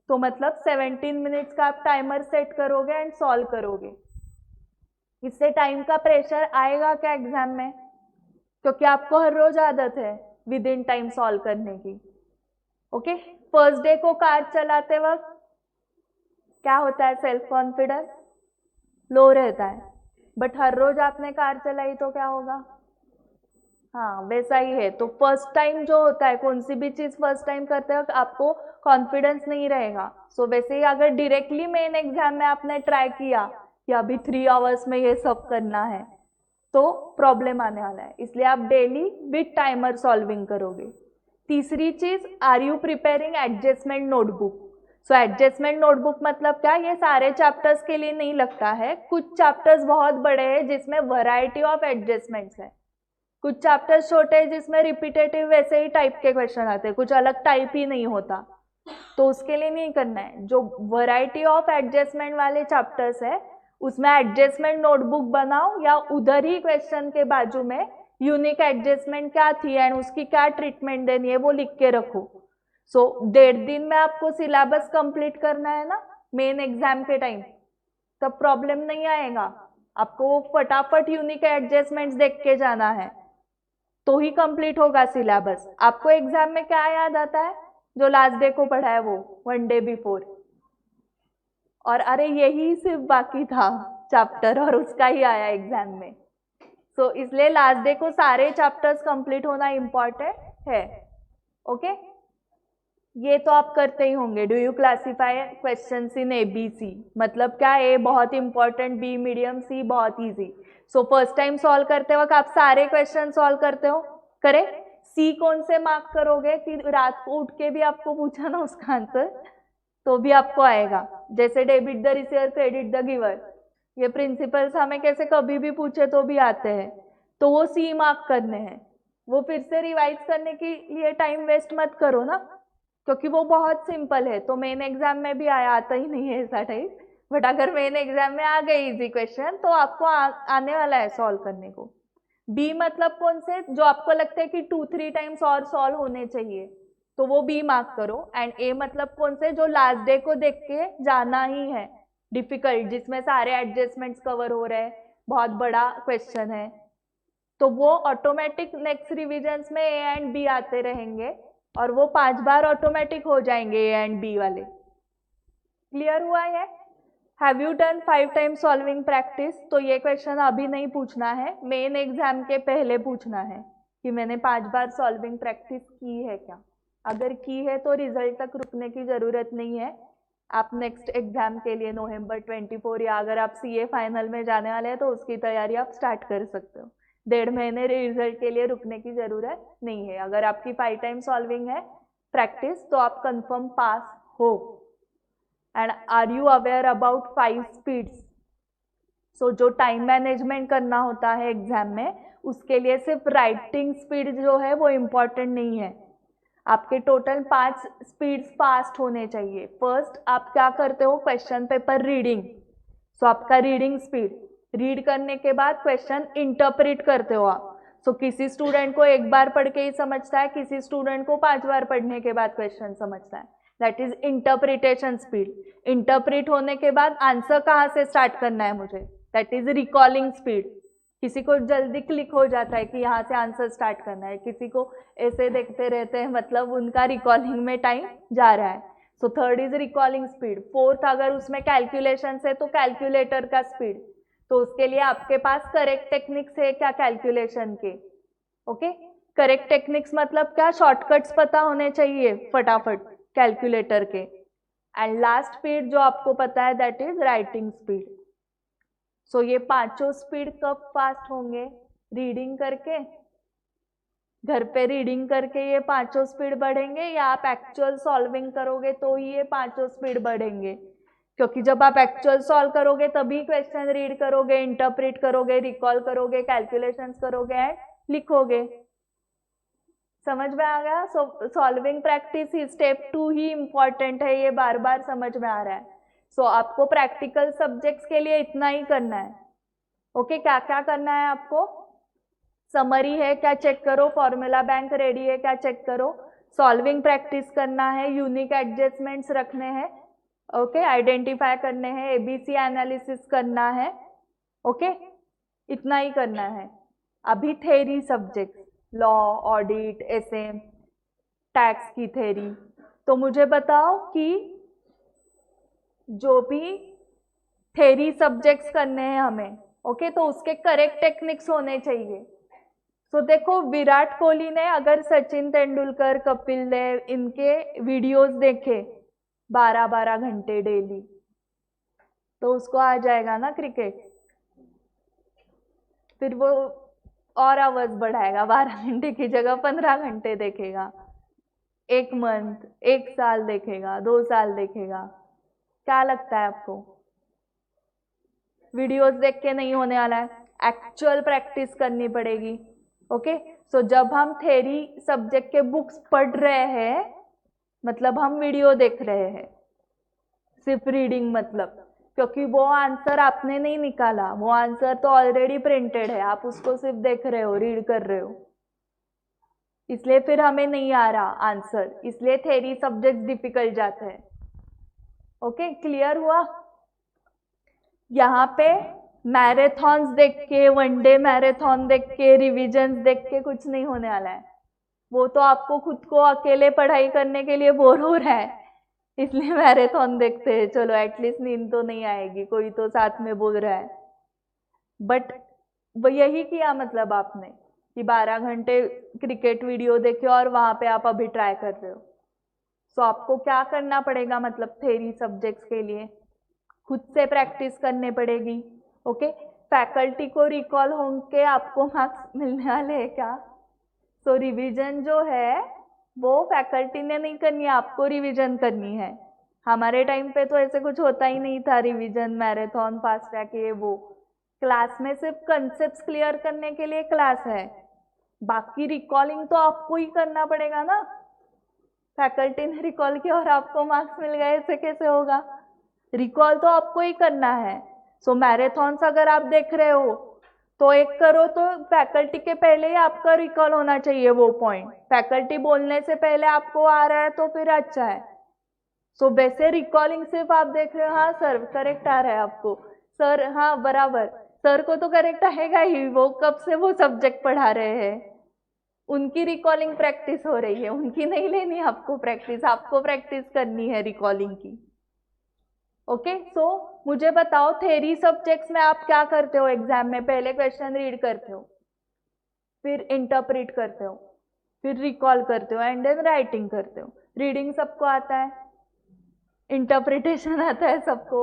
तो मतलब 17 मिनट्स का आप टाइमर सेट करोगे एंड सॉल्व करोगे। इससे टाइम का प्रेशर आएगा क्या एग्जाम में? क्योंकि आपको हर रोज आदत है विद इन टाइम सॉल्व करने की। ओके, फर्स्ट डे को कार चलाते वक्त क्या होता है? सेल्फ कॉन्फिडेंस लो रहता है, बट हर रोज आपने कार चलाई तो क्या होगा? हाँ, वैसा ही है। तो फर्स्ट टाइम जो होता है, कौन सी भी चीज फर्स्ट टाइम करते वक्त आपको कॉन्फिडेंस नहीं रहेगा। सो वैसे ही अगर डायरेक्टली मेन एग्जाम में आपने ट्राई किया कि अभी 3 आवर्स में ये सब करना है, तो प्रॉब्लम आने वाला है। इसलिए आप डेली विद टाइमर सॉल्विंग करोगे। तीसरी चीज, are you preparing adjustment notebook? So adjustment notebook मतलब क्या? ये सारे चैप्टर्स के लिए नहीं लगता है, कुछ चैप्टर्स बहुत बड़े हैं जिसमें वैरायटी ऑफ एडजस्टमेंट्स है, कुछ चैप्टर्स छोटे हैं जिसमें रिपीटेटिव वैसे ही टाइप के क्वेश्चन आते हैं, कुछ अलग टाइप ही नहीं होता, तो उसके लिए नहीं करना है। जो वैरायटी ऑफ एडजस्टमेंट वाले चैप्टर्स है उसमें एडजस्टमेंट नोटबुक बनाओ, या उधर ही क्वेश्चन के बाजू में यूनिक एडजस्टमेंट क्या थी एंड उसकी क्या ट्रीटमेंट देनी है वो लिख के रखो। सो 1.5 दिन में आपको सिलेबस कंप्लीट करना है ना मेन एग्जाम के टाइम, तब प्रॉब्लम नहीं आएगा। आपको फटाफट यूनिक एडजस्टमेंट्स देख के जाना है तो ही कंप्लीट होगा सिलेबस। आपको एग्जाम में क्या याद आता है? जो लास्ट डे को पढ़ा है वो 1 डे बिफोर, और अरे यही सिर्फ बाकी था चैप्टर और उसका ही आया एग्जाम में। सो इसलिए लास्ट डे को सारे चैप्टर्स कंप्लीट होना इंपॉर्टेंट है। ओके, ये तो आप करते ही होंगे। Do you classify questions in ABC? मतलब क्या? A बहुत इंपॉर्टेंट, B मीडियम, C बहुत easy. So first time solve करते वक्त आप सारे क्वेश्चन सॉल्व करते हो, करेक्ट। C कौन से मार्क करोगे कि रात को उठ के भी आपको पूछा ना उसका आंसर तो भी आपको आएगा। जैसे debit the receiver, credit the giver, ये प्रिंसिपल्स हमें कैसे कभी भी पूछे तो भी आते हैं, तो वो C मार्क करने हैं। वो फिर से रिवाइज करने के लिए टाइम वेस्ट मत करो ना, क्योंकि वो बहुत सिंपल है। तो मेन एग्जाम में भी आता ही नहीं है ऐसा टाइप, बट अगर मेन एग्जाम में आ गए इजी क्वेश्चन तो आपको आने वाला है सॉल्व करने को। बी मतलब कौन से? जो आपको लगता है कि 2-3 टाइम्स और सॉल्व होने चाहिए, तो वो बी मार्क करो। एंड ए मतलब कौन से? जो लास्ट डे को देख के जाना ही है, डिफिकल्ट, जिसमें सारे एडजस्टमेंट्स कवर हो रहे हैं, बहुत बड़ा क्वेश्चन है, तो वो ऑटोमेटिक नेक्स्ट रिविजन्स में ए एंड बी आते रहेंगे और वो 5 बार ऑटोमेटिक हो जाएंगे ए एंड बी वाले। क्लियर हुआ है? Have you done 5 times solving practice? तो ये क्वेश्चन अभी नहीं पूछना है, मेन एग्जाम के पहले पूछना है कि मैंने 5 बार सॉल्विंग प्रैक्टिस की है क्या। अगर की है तो रिजल्ट तक रुकने की जरूरत नहीं है, आप नेक्स्ट एग्जाम के लिए नवंबर 24 या अगर आप CA फाइनल में जाने वाले हैं तो उसकी तैयारी आप स्टार्ट कर सकते हो। 1.5 महीने रिजल्ट के लिए रुकने की जरूरत नहीं है। अगर आपकी 5 टाइम सॉल्विंग है प्रैक्टिस तो आप कंफर्म पास हो। And are you aware about 5 speeds? So जो टाइम मैनेजमेंट करना होता है एग्जाम में, उसके लिए सिर्फ राइटिंग स्पीड जो है वो इम्पॉर्टेंट नहीं है, आपके टोटल 5 स्पीड्स फास्ट होने चाहिए। फर्स्ट आप क्या करते हो? Question paper reading. सो आपका रीडिंग स्पीड, रीड करने के बाद क्वेश्चन इंटरप्रेट करते हो आप। सो किसी स्टूडेंट को एक बार पढ़ के ही समझता है, किसी स्टूडेंट को 5 बार पढ़ने के बाद क्वेश्चन समझता है, that is interpretation speed. Interpret होने के बाद आंसर कहाँ से स्टार्ट करना है मुझे, दैट इज रिकॉलिंग स्पीड। किसी को जल्दी क्लिक हो जाता है कि यहाँ से आंसर स्टार्ट करना है, किसी को ऐसे देखते रहते हैं, मतलब उनका रिकॉलिंग में टाइम जा रहा है। So third is recalling speed. Fourth अगर उसमें कैलकुलेशन है तो कैलकुलेटर का स्पीड। तो उसके लिए आपके पास करेक्ट टेक्निक्स है क्या कैलकुलेशन के? ओके, करेक्ट टेक्निक्स मतलब क्या? शॉर्टकट्स पता होने चाहिए फटाफट कैलकुलेटर के। एंड लास्ट स्पीड जो आपको पता है दैट इज राइटिंग स्पीड। सो ये पांचों स्पीड कब फास्ट होंगे? रीडिंग करके, घर पे रीडिंग करके ये पांचों स्पीड बढ़ेंगे, या आप एक्चुअल सॉल्विंग करोगे तो ही ये पांचों स्पीड बढ़ेंगे? क्योंकि जब आप एक्चुअल सॉल्व करोगे तभी क्वेश्चन रीड करोगे, इंटरप्रेट करोगे, रिकॉल करोगे, कैलकुलेशंस करोगे एंड लिखोगे। समझ में आ गया? सॉल्विंग प्रैक्टिस ही स्टेप 2 ही इंपॉर्टेंट है, ये बार बार समझ में आ रहा है। आपको प्रैक्टिकल सब्जेक्ट्स के लिए इतना ही करना है। ओके, क्या क्या करना है आपको? समरी है क्या चेक करो, फॉर्मूला बैंक रेडी है क्या चेक करो, सॉल्विंग प्रैक्टिस करना है, यूनिक एडजस्टमेंट्स रखने हैं, ओके, आइडेंटिफाई करने हैं, एबीसी एनालिसिस करना है। ओके, इतना ही करना है। अभी theory subject, law, audit, SM, tax की थेरी। तो मुझे बताओ कि जो भी थेरी सब्जेक्ट्स करने हैं हमें, ओके, तो उसके करेक्ट टेक्निक्स होने चाहिए। देखो, विराट कोहली ने अगर सचिन तेंदुलकर, कपिल देव इनके वीडियोस देखे 12-12 घंटे डेली, तो उसको आ जाएगा ना क्रिकेट। फिर वो और आवर्स बढ़ाएगा, 12 घंटे की जगह 15 घंटे देखेगा, 1 मंथ, 1 साल देखेगा, 2 साल देखेगा। क्या लगता है आपको? वीडियोस देख के नहीं होने वाला है, एक्चुअल प्रैक्टिस करनी पड़ेगी। ओके, जब हम थेरी सब्जेक्ट के बुक्स पढ़ रहे हैं मतलब हम वीडियो देख रहे हैं, सिर्फ रीडिंग मतलब, क्योंकि वो आंसर आपने नहीं निकाला, वो आंसर तो ऑलरेडी प्रिंटेड है, आप उसको सिर्फ देख रहे हो, रीड कर रहे हो, इसलिए फिर हमें नहीं आ रहा आंसर, इसलिए थेरी सब्जेक्ट डिफिकल्ट जाते हैं। ओके, क्लियर हुआ? यहाँ पे मैराथन्स देख के, वनडे मैराथन देख के, रिविजन्स देख के कुछ नहीं होने वाला है। वो तो आपको खुद को अकेले पढ़ाई करने के लिए बोर हो रहा है, इसलिए मैराथन देखते हैं, चलो एटलीस्ट नींद तो नहीं आएगी, कोई तो साथ में बोल रहा है। बट वो यही किया मतलब आपने कि 12 घंटे क्रिकेट वीडियो देखे और वहां पे आप अभी ट्राई कर रहे हो। आपको क्या करना पड़ेगा मतलब थेरी सब्जेक्ट्स के लिए? खुद से प्रैक्टिस करने पड़ेगी। ओके, फैकल्टी को रिकॉल होंगे आपको मार्क्स मिलने वाले हैं क्या? रिवीजन जो है वो फैकल्टी ने नहीं करनी है, आपको रिवीजन करनी है। हमारे टाइम पे तो ऐसे कुछ होता ही नहीं था, रिवीजन, मैराथन, फास्ट ट्रैक, ये वो। क्लास में सिर्फ कंसेप्ट्स क्लियर करने के लिए क्लास है, बाकी रिकॉलिंग तो आपको ही करना पड़ेगा ना। फैकल्टी ने रिकॉल किया और आपको मार्क्स मिल गए, ऐसे कैसे होगा? रिकॉल तो आपको ही करना है। मैराथन्स अगर आप देख रहे हो तो एक करो तो फैकल्टी के पहले ही आपका रिकॉल होना चाहिए वो पॉइंट, फैकल्टी बोलने से पहले आपको आ रहा है तो फिर अच्छा है। वैसे रिकॉलिंग सिर्फ आप देख रहे हो, हाँ सर करेक्ट आ रहा है आपको, सर हाँ बराबर, सर को तो करेक्ट आएगा ही, वो कब से वो सब्जेक्ट पढ़ा रहे हैं, उनकी रिकॉलिंग प्रैक्टिस हो रही है, उनकी नहीं लेनी आपको प्रैक्टिस, आपको प्रैक्टिस करनी है रिकॉलिंग की। ओके, मुझे बताओ थेरी सब्जेक्ट्स में आप क्या करते हो एग्जाम में? पहले क्वेश्चन रीड करते हो, फिर इंटरप्रेट करते हो, फिर रिकॉल करते हो एंड देन राइटिंग करते हो। रीडिंग सबको आता है, इंटरप्रिटेशन आता है सबको,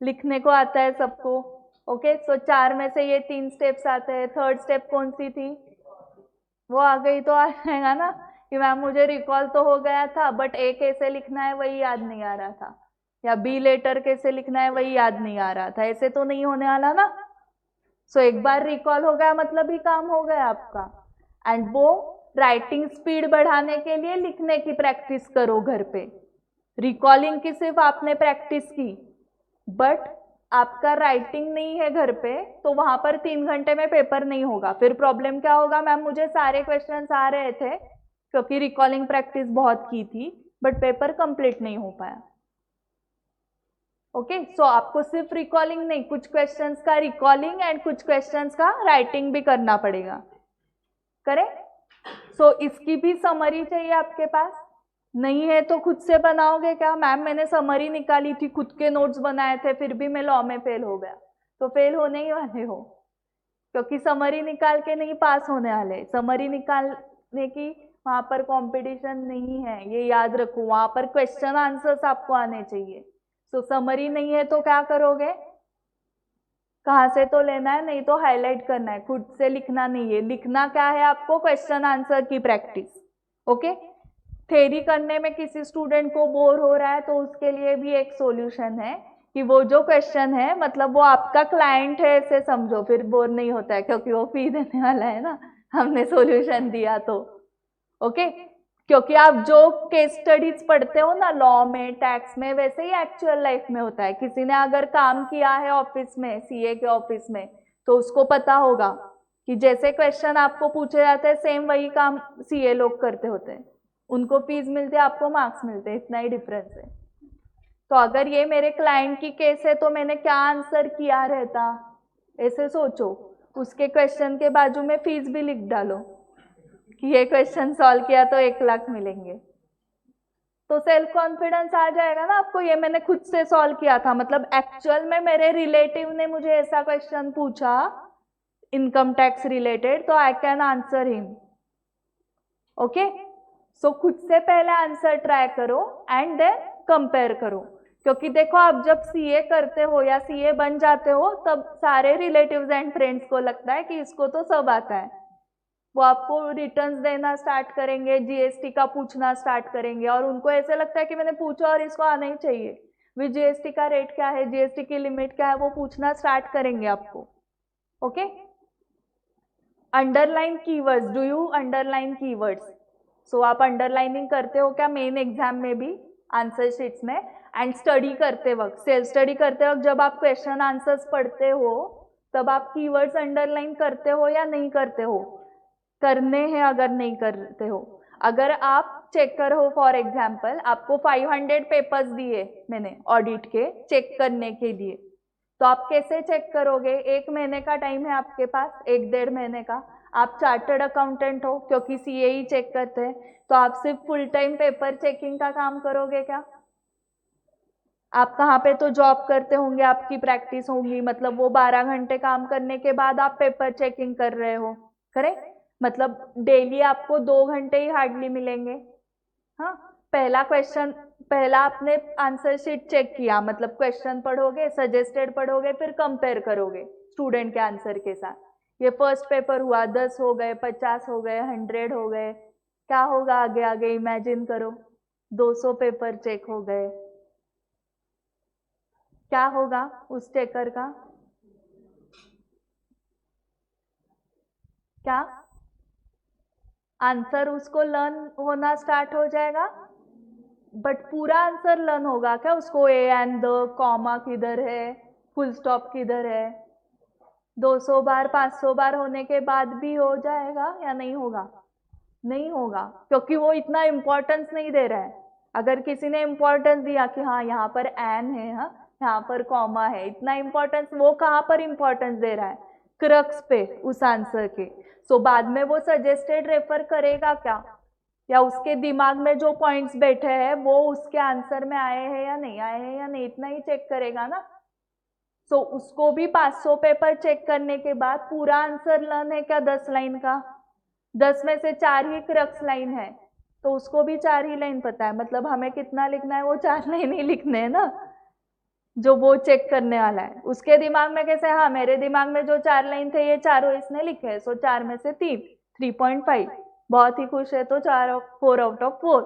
लिखने को आता है सबको। ओके, 4 में से ये 3 स्टेप्स आते हैं, थर्ड स्टेप कौन सी थी? वो आ गई तो आ जाएगा ना कि मैम मुझे रिकॉल तो हो गया था बट ए कैसे लिखना है वही याद नहीं आ रहा था, या बी लेटर कैसे लिखना है वही याद नहीं आ रहा था, ऐसे तो नहीं होने वाला ना। एक बार रिकॉल हो गया मतलब ही काम हो गया आपका। एंड वो राइटिंग स्पीड बढ़ाने के लिए लिखने की प्रैक्टिस करो घर पे। रिकॉलिंग की सिर्फ आपने प्रैक्टिस की बट आपका राइटिंग नहीं है घर पे, तो वहां पर 3 घंटे में पेपर नहीं होगा। फिर प्रॉब्लम क्या होगा? मैम मुझे सारे क्वेश्चंस आ रहे थे क्योंकि रिकॉलिंग प्रैक्टिस बहुत की थी बट पेपर कंप्लीट नहीं हो पाया। ओके, आपको सिर्फ रिकॉलिंग नहीं, कुछ क्वेश्चंस का रिकॉलिंग एंड कुछ क्वेश्चंस का राइटिंग भी करना पड़ेगा। करें? इसकी भी समरी चाहिए आपके पास, नहीं है तो खुद से बनाओगे क्या? मैम मैंने समरी निकाली थी, खुद के नोट्स बनाए थे, फिर भी मैं लॉ में फेल हो गया, तो फेल होने ही वाले हो, क्योंकि समरी निकाल के नहीं पास होने वाले। समरी निकालने की वहां पर कंपटीशन नहीं है, ये याद रखो। वहां पर क्वेश्चन आंसर्स आपको आने चाहिए। तो समरी नहीं है तो क्या करोगे, कहाँ से तो लेना है, नहीं तो हाईलाइट करना है, खुद से लिखना नहीं है। लिखना क्या है आपको, क्वेश्चन आंसर की प्रैक्टिस। ओके, थ्योरी करने में किसी स्टूडेंट को बोर हो रहा है तो उसके लिए भी एक सॉल्यूशन है कि वो जो क्वेश्चन है, मतलब वो आपका क्लाइंट है ऐसे समझो, फिर बोर नहीं होता है, क्योंकि वो फी देने वाला है ना, हमने सॉल्यूशन दिया तो। ओके, क्योंकि आप जो केस स्टडीज पढ़ते हो ना लॉ में, टैक्स में, वैसे ही एक्चुअल लाइफ में होता है। किसी ने अगर काम किया है ऑफिस में, सीए के ऑफिस में, तो उसको पता होगा कि जैसे क्वेश्चन आपको पूछे जाते हैं सेम वही काम सीए लोग करते होते हैं। उनको फीस मिलती है, आपको मार्क्स मिलते हैं, इतना ही डिफरेंस है। तो अगर ये मेरे क्लाइंट की केस है तो मैंने क्या आंसर किया रहता, ऐसे सोचो। उसके क्वेश्चन के बाजू में फीस भी लिख डालो कि ये क्वेश्चन सॉल्व किया तो 1 लाख मिलेंगे। तो सेल्फ कॉन्फिडेंस आ जाएगा ना आपको, ये मैंने खुद से सॉल्व किया था, मतलब एक्चुअल में मेरे रिलेटिव ने मुझे ऐसा क्वेश्चन पूछा इनकम टैक्स रिलेटेड, तो I can answer him. Okay, so खुद से पहले आंसर ट्राई करो एंड देन कंपेयर करो। क्योंकि देखो, आप जब सीए करते हो या सीए बन जाते हो, तब सारे रिलेटिव्स एंड फ्रेंड्स को लगता है कि इसको तो सब आता है। वो आपको रिटर्न्स देना स्टार्ट करेंगे, जीएसटी का पूछना स्टार्ट करेंगे, और उनको ऐसे लगता है कि मैंने पूछा और इसको आना ही चाहिए। वे जीएसटी का रेट क्या है, जीएसटी की लिमिट क्या है, वो पूछना स्टार्ट करेंगे आपको। Okay, underline keywords, do you underline keywords? So आप अंडरलाइनिंग करते हो क्या मेन एग्जाम में भी, आंसर शीट्स में, एंड स्टडी करते वक्त, सेल्फ स्टडी करते वक्त जब आप क्वेश्चन आंसर्स पढ़ते हो, तब आप कीवर्ड्स अंडरलाइन करते हो या नहीं करते हो? करने हैं अगर नहीं करते हो। अगर आप चेकर हो, फॉर एग्जाम्पल आपको 500 पेपर्स दिए मैंने ऑडिट के चेक करने के लिए, तो आप कैसे चेक करोगे? 1 महीने का टाइम है आपके पास, 1-1.5 महीने का। आप चार्टर्ड अकाउंटेंट हो, क्योंकि सीए ही चेक करते हैं, तो आप सिर्फ फुल टाइम पेपर चेकिंग का काम करोगे क्या? आप कहाँ पे तो जॉब करते होंगे, आपकी प्रैक्टिस होगी, मतलब वो 12 घंटे काम करने के बाद आप पेपर चेकिंग कर रहे हो, करेक्ट? मतलब डेली आपको 2 घंटे ही हार्डली मिलेंगे। हाँ, पहला आपने आंसर शीट चेक किया, मतलब क्वेश्चन पढ़ोगे, सजेस्टेड पढ़ोगे, फिर कंपेयर करोगे स्टूडेंट के आंसर के साथ। ये फर्स्ट पेपर हुआ, 10 हो गए, 50 हो गए, 100 हो गए, क्या होगा आगे आगे इमेजिन करो। 200 पेपर चेक हो गए, क्या होगा उस चेकर का? क्या आंसर उसको लर्न होना स्टार्ट हो जाएगा? बट पूरा आंसर लर्न होगा क्या उसको? ए एंड द, कॉमा किधर है, फुल स्टॉप किधर है? 200 बार 500 बार होने के बाद भी हो जाएगा या नहीं होगा? नहीं होगा, क्योंकि वो इतना इंपॉर्टेंस नहीं दे रहा है। अगर किसी ने इंपॉर्टेंस दिया कि हाँ यहाँ पर एन है, हाँ यहाँ पर कॉमा है, इतना इंपॉर्टेंस, वो कहाँ पर इंपॉर्टेंस दे रहा है? क्रक्स पे, उस आंसर के। सो बाद में वो सजेस्टेड रेफर करेगा क्या, या उसके दिमाग में जो पॉइंट्स बैठे हैं वो उसके आंसर में आए हैं या नहीं आए हैं या नहीं, इतना ही चेक करेगा ना। सो उसको भी 500 पेपर चेक करने के बाद पूरा आंसर लर्न है क्या 10 लाइन का? 10 में से 4 ही क्रक्स लाइन है, तो उसको भी 4 ही लाइन पता है, मतलब हमें कितना लिखना है, वो 4 लाइन ही लिखने हैं ना, जो वो चेक करने वाला है। उसके दिमाग में कैसे, हाँ मेरे दिमाग में जो 4 लाइन थे ये चारों इसने लिखे हैं, सो 4 में से 3, 3.5, बहुत ही खुश है तो 4 आउट ऑफ 4।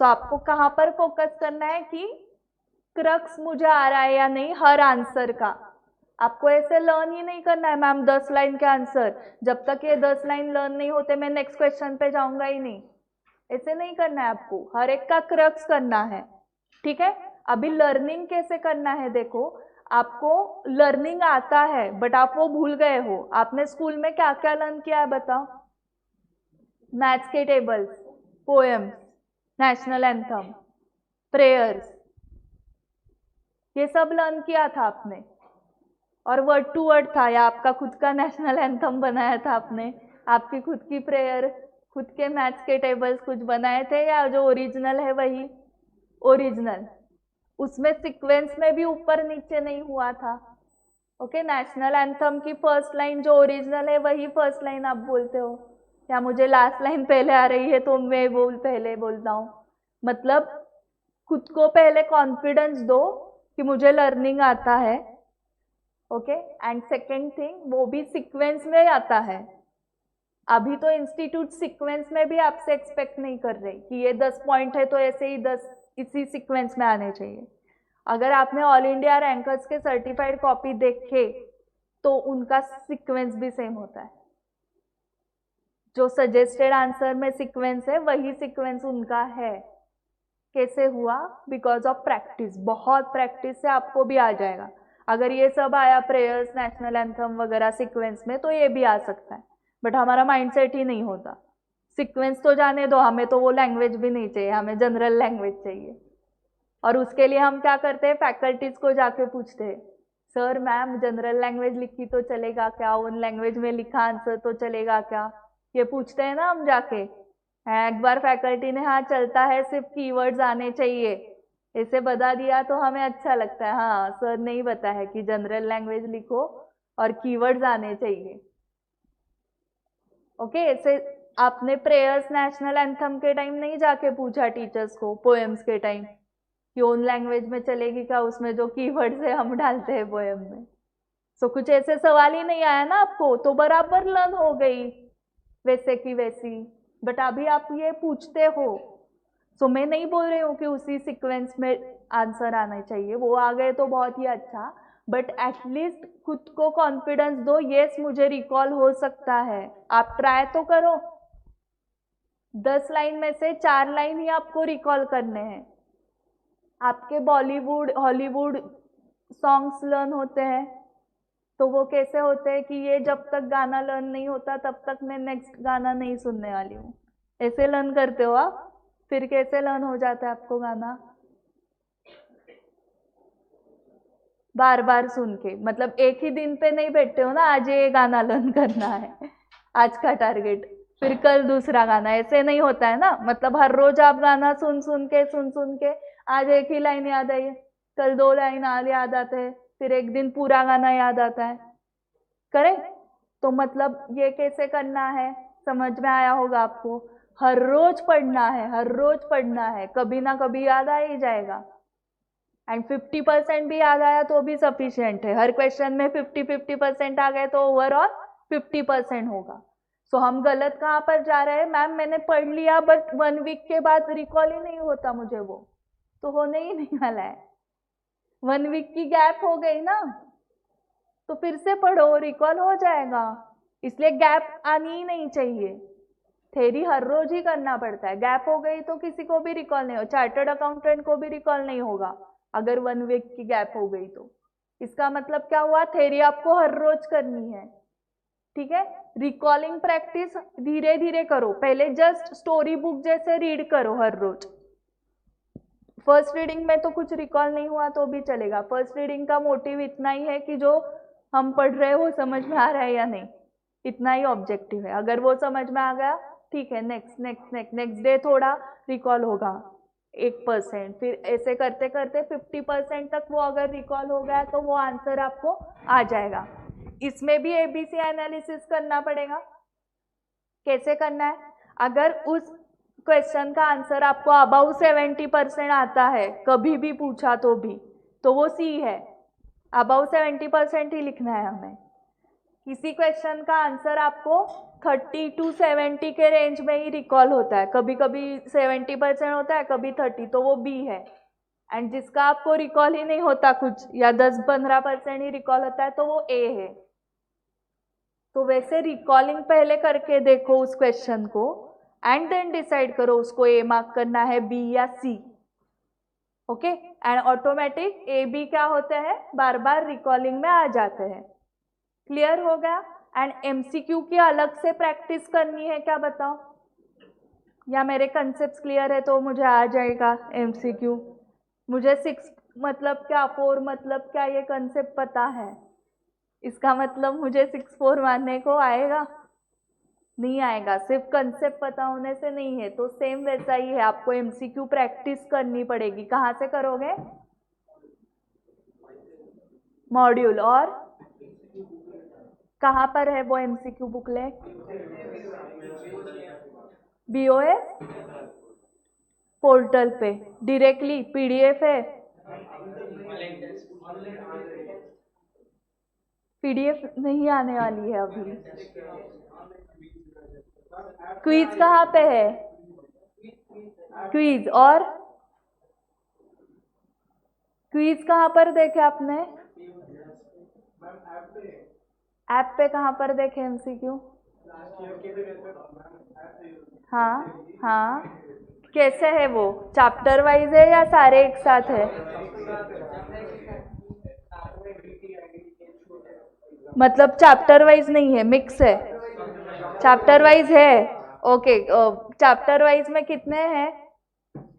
सो आपको कहाँ पर फोकस करना है कि क्रक्स मुझे आ रहा है या नहीं हर आंसर का। आपको ऐसे लर्न ही नहीं करना है मैम 10 लाइन के आंसर, जब तक ये 10 लाइन लर्न नहीं होते मैं नेक्स्ट क्वेश्चन पे जाऊंगा ही नहीं। ऐसे नहीं करना है आपको, हर एक का क्रक्स करना है, ठीक है? अभी लर्निंग कैसे करना है देखो, आपको लर्निंग आता है बट आप वो भूल गए हो। आपने स्कूल में क्या क्या लर्न किया है बताओ? मैथ्स के tables, poems, national anthem, prayers, ये सब लर्न किया था आपने, और वर्ड टू वर्ड था, या आपका खुद का नेशनल एंथम बनाया था आपने, आपकी खुद की प्रेयर, खुद के मैथ्स के टेबल्स कुछ बनाए थे, या जो ओरिजिनल है वही? ओरिजिनल। उसमें सीक्वेंस में भी ऊपर नीचे नहीं हुआ था, ओके, नेशनल एंथम की फर्स्ट लाइन जो ओरिजिनल है वही फर्स्ट लाइन आप बोलते हो, या मुझे लास्ट लाइन पहले आ रही है तो मैं वो पहले बोलता हूँ। मतलब खुद को पहले कॉन्फिडेंस दो कि मुझे लर्निंग आता है। ओके, एंड सेकेंड थिंग, वो भी सीक्वेंस में आता है। अभी तो इंस्टीट्यूट सीक्वेंस में भी आपसे एक्सपेक्ट नहीं कर रही कि ये 10 पॉइंट है तो ऐसे ही 10 इसी सीक्वेंस में आने चाहिए। अगर आपने ऑल इंडिया रैंकर्स के सर्टिफाइड कॉपी देखे तो उनका सीक्वेंस भी सेम होता है। जो सजेस्टेड आंसर में सीक्वेंस है वही सीक्वेंस उनका है। कैसे हुआ? Because of practice. बहुत प्रैक्टिस से आपको भी आ जाएगा। अगर ये सब आया प्रेयर्स, नेशनल एंथम वगैरह सीक्वेंस में, तो ये भी आ सकता है, बट हमारा माइंडसेट ही नहीं होता। सीक्वेंस तो जाने दो, हमें तो वो लैंग्वेज भी नहीं चाहिए, हमें जनरल लैंग्वेज चाहिए। और उसके लिए हम क्या करते हैं, फैकल्टीज को जाके पूछते हैं, सर मैम जनरल लैंग्वेज लिखी तो चलेगा क्या, उन लैंग्वेज में लिखा आंसर तो चलेगा क्या, ये पूछते हैं ना हम जाके। एक बार फैकल्टी ने हाँ चलता है, सिर्फ कीवर्ड्स आने चाहिए ऐसे बता दिया तो हमें अच्छा लगता है, हाँ सर नहीं बता है कि जनरल लैंग्वेज लिखो और कीवर्ड्स आने चाहिए। ओके, ऐसे आपने प्रेयर्स, नेशनल एंथम के टाइम नहीं जाके पूछा टीचर्स को, पोएम्स के टाइम कि ओन लैंग्वेज में चलेगी क्या, उसमें जो कीवर्ड्स है हम डालते हैं पोएम में। सो कुछ ऐसे सवाल ही नहीं आया ना आपको, तो बराबर लर्न हो गई वैसे की वैसी। बट अभी आप ये पूछते हो, सो मैं नहीं बोल रही हूँ कि उसी सीक्वेंस में आंसर आना चाहिए, वो आ गए तो बहुत ही अच्छा, बट एटलीस्ट खुद को कॉन्फिडेंस दो, यस मुझे रिकॉल हो सकता है। आप ट्राई तो करो। 10 लाइन में से 4 लाइन ही आपको रिकॉल करने हैं। आपके बॉलीवुड, हॉलीवुड सॉन्ग्स लर्न होते हैं, तो वो कैसे होते हैं कि ये जब तक गाना लर्न नहीं होता तब तक मैं नेक्स्ट गाना नहीं सुनने वाली हूँ, ऐसे लर्न करते हो आप। फिर कैसे लर्न हो जाता है आपको गाना? बार बार सुन के, मतलब एक ही दिन पे नहीं बैठते हो ना, आज ये गाना लर्न करना है, आज का टारगेट, फिर कल दूसरा गाना, ऐसे नहीं होता है ना। मतलब हर रोज आप गाना सुन सुन के आज एक ही लाइन याद आई, कल 2 लाइन याद आते हैं, फिर एक दिन पूरा गाना याद आता है। करेक्ट? तो मतलब ये कैसे करना है, समझ में आया होगा आपको। हर रोज पढ़ना है, हर रोज पढ़ना है, कभी ना कभी याद आ ही जाएगा। एंड 50% भी याद आया तो भी सफिशिएंट है। हर क्वेश्चन में 50-50% आ गए तो ओवरऑल 50% होगा। सो हम गलत कहाँ पर जा रहे हैं, मैम मैंने पढ़ लिया बट 1 वीक के बाद रिकॉल ही नहीं होता मुझे, वो तो होने ही नहीं वाला है। 1 वीक की गैप हो गई ना, तो फिर से पढ़ो, रिकॉल हो जाएगा। इसलिए गैप आनी ही नहीं चाहिए। थेरी हर रोज ही करना पड़ता है, गैप हो गई तो किसी को भी रिकॉल नहीं हो, चार्टर्ड अकाउंटेंट को भी रिकॉल नहीं होगा अगर 1 वीक की गैप हो गई तो। इसका मतलब क्या हुआ, थेरी आपको हर रोज करनी है। ठीक है, रिकॉलिंग प्रैक्टिस धीरे धीरे करो, पहले जस्ट स्टोरी बुक जैसे रीड करो हर रोज। फर्स्ट रीडिंग में तो कुछ रिकॉल नहीं हुआ तो भी चलेगा। फर्स्ट रीडिंग का मोटिव इतना ही है कि जो हम पढ़ रहे हैं वो समझ में आ रहा है या नहीं, इतना ही ऑब्जेक्टिव है। अगर वो समझ में आ गया ठीक है, नेक्स्ट डे थोड़ा रिकॉल होगा 1%, फिर ऐसे करते करते 50% तक वो अगर रिकॉल हो गया तो वो आंसर आपको आ जाएगा। इसमें भी एबीसी एनालिसिस करना पड़ेगा। कैसे करना है? अगर उस क्वेश्चन का आंसर आपको अबाउ 70% आता है, कभी भी पूछा तो वो सी है, अबाउ 70% ही लिखना है हमें। किसी क्वेश्चन का आंसर आपको 30 to 70 के रेंज में ही रिकॉल होता है, कभी कभी 70% होता है, कभी 30, तो वो बी है। एंड जिसका आपको रिकॉल ही नहीं होता कुछ, या 10-15% ही रिकॉल होता है, तो वो ए है। तो वैसे रिकॉलिंग पहले करके देखो उस क्वेश्चन को, एंड देन डिसाइड करो उसको ए मार्क करना है, बी या C. Okay, and automatic A B क्या होते हैं, बार बार रिकॉलिंग में आ जाते हैं। क्लियर हो गया? एंड एमसीक्यू की अलग से प्रैक्टिस करनी है क्या, बताओ? या मेरे कंसेप्ट क्लियर है तो मुझे आ जाएगा एमसीक्यू? मुझे 6 मतलब क्या, 4 मतलब क्या, ये कंसेप्ट पता है, इसका मतलब मुझे 6-4 मानने को आएगा? नहीं आएगा। सिर्फ कंसेप्ट पता होने से नहीं है। तो सेम वैसा ही है, आपको एमसीक्यू प्रैक्टिस करनी पड़ेगी। कहाँ से करोगे? मॉड्यूल और कहाँ पर है वो एमसीक्यू बुकलेट? बीओएस पोर्टल पे डायरेक्टली पीडीएफ है? पीडीएफ नहीं आने वाली है अभी। क्विज कहाँ पे है? क्विज और क्विज कहाँ पर देखे आपने? ऐप पे कहाँ पर देखे एमसीक्यू? हाँ हाँ, कैसे है वो? चैप्टर वाइज है या सारे एक साथ है? मतलब चैप्टर वाइज नहीं है, मिक्स है? चैप्टर वाइज है, ओके। चैप्टर वाइज में कितने हैं?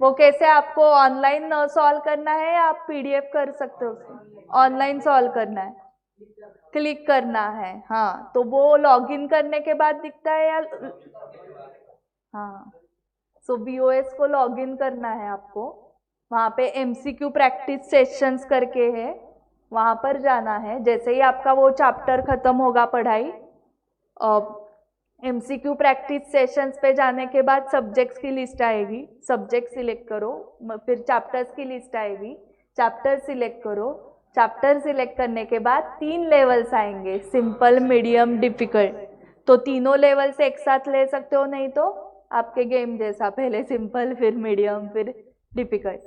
वो कैसे आपको ऑनलाइन सॉल्व करना है या आप पीडीएफ कर सकते हो उसको? ऑनलाइन सॉल्व करना है, क्लिक करना है। हाँ, तो वो लॉगिन करने के बाद दिखता है या? हाँ, सो बीओएस को लॉगिन करना है आपको। वहाँ पे एमसीक्यू प्रैक्टिस सेशंस करके है, वहाँ पर जाना है। जैसे ही आपका वो चैप्टर खत्म होगा पढ़ाई, एमसीक्यू प्रैक्टिस सेशंस पे जाने के बाद सब्जेक्ट्स की लिस्ट आएगी, सब्जेक्ट सिलेक्ट करो, फिर चैप्टर्स की लिस्ट आएगी, चैप्टर सिलेक्ट करो। चैप्टर सिलेक्ट करने के बाद 3 लेवल्स आएंगे, सिंपल, मीडियम, डिफिकल्ट। तो तीनों लेवल्स एक साथ ले सकते हो, नहीं तो आपके गेम जैसा पहले सिंपल, फिर मीडियम, फिर difficult,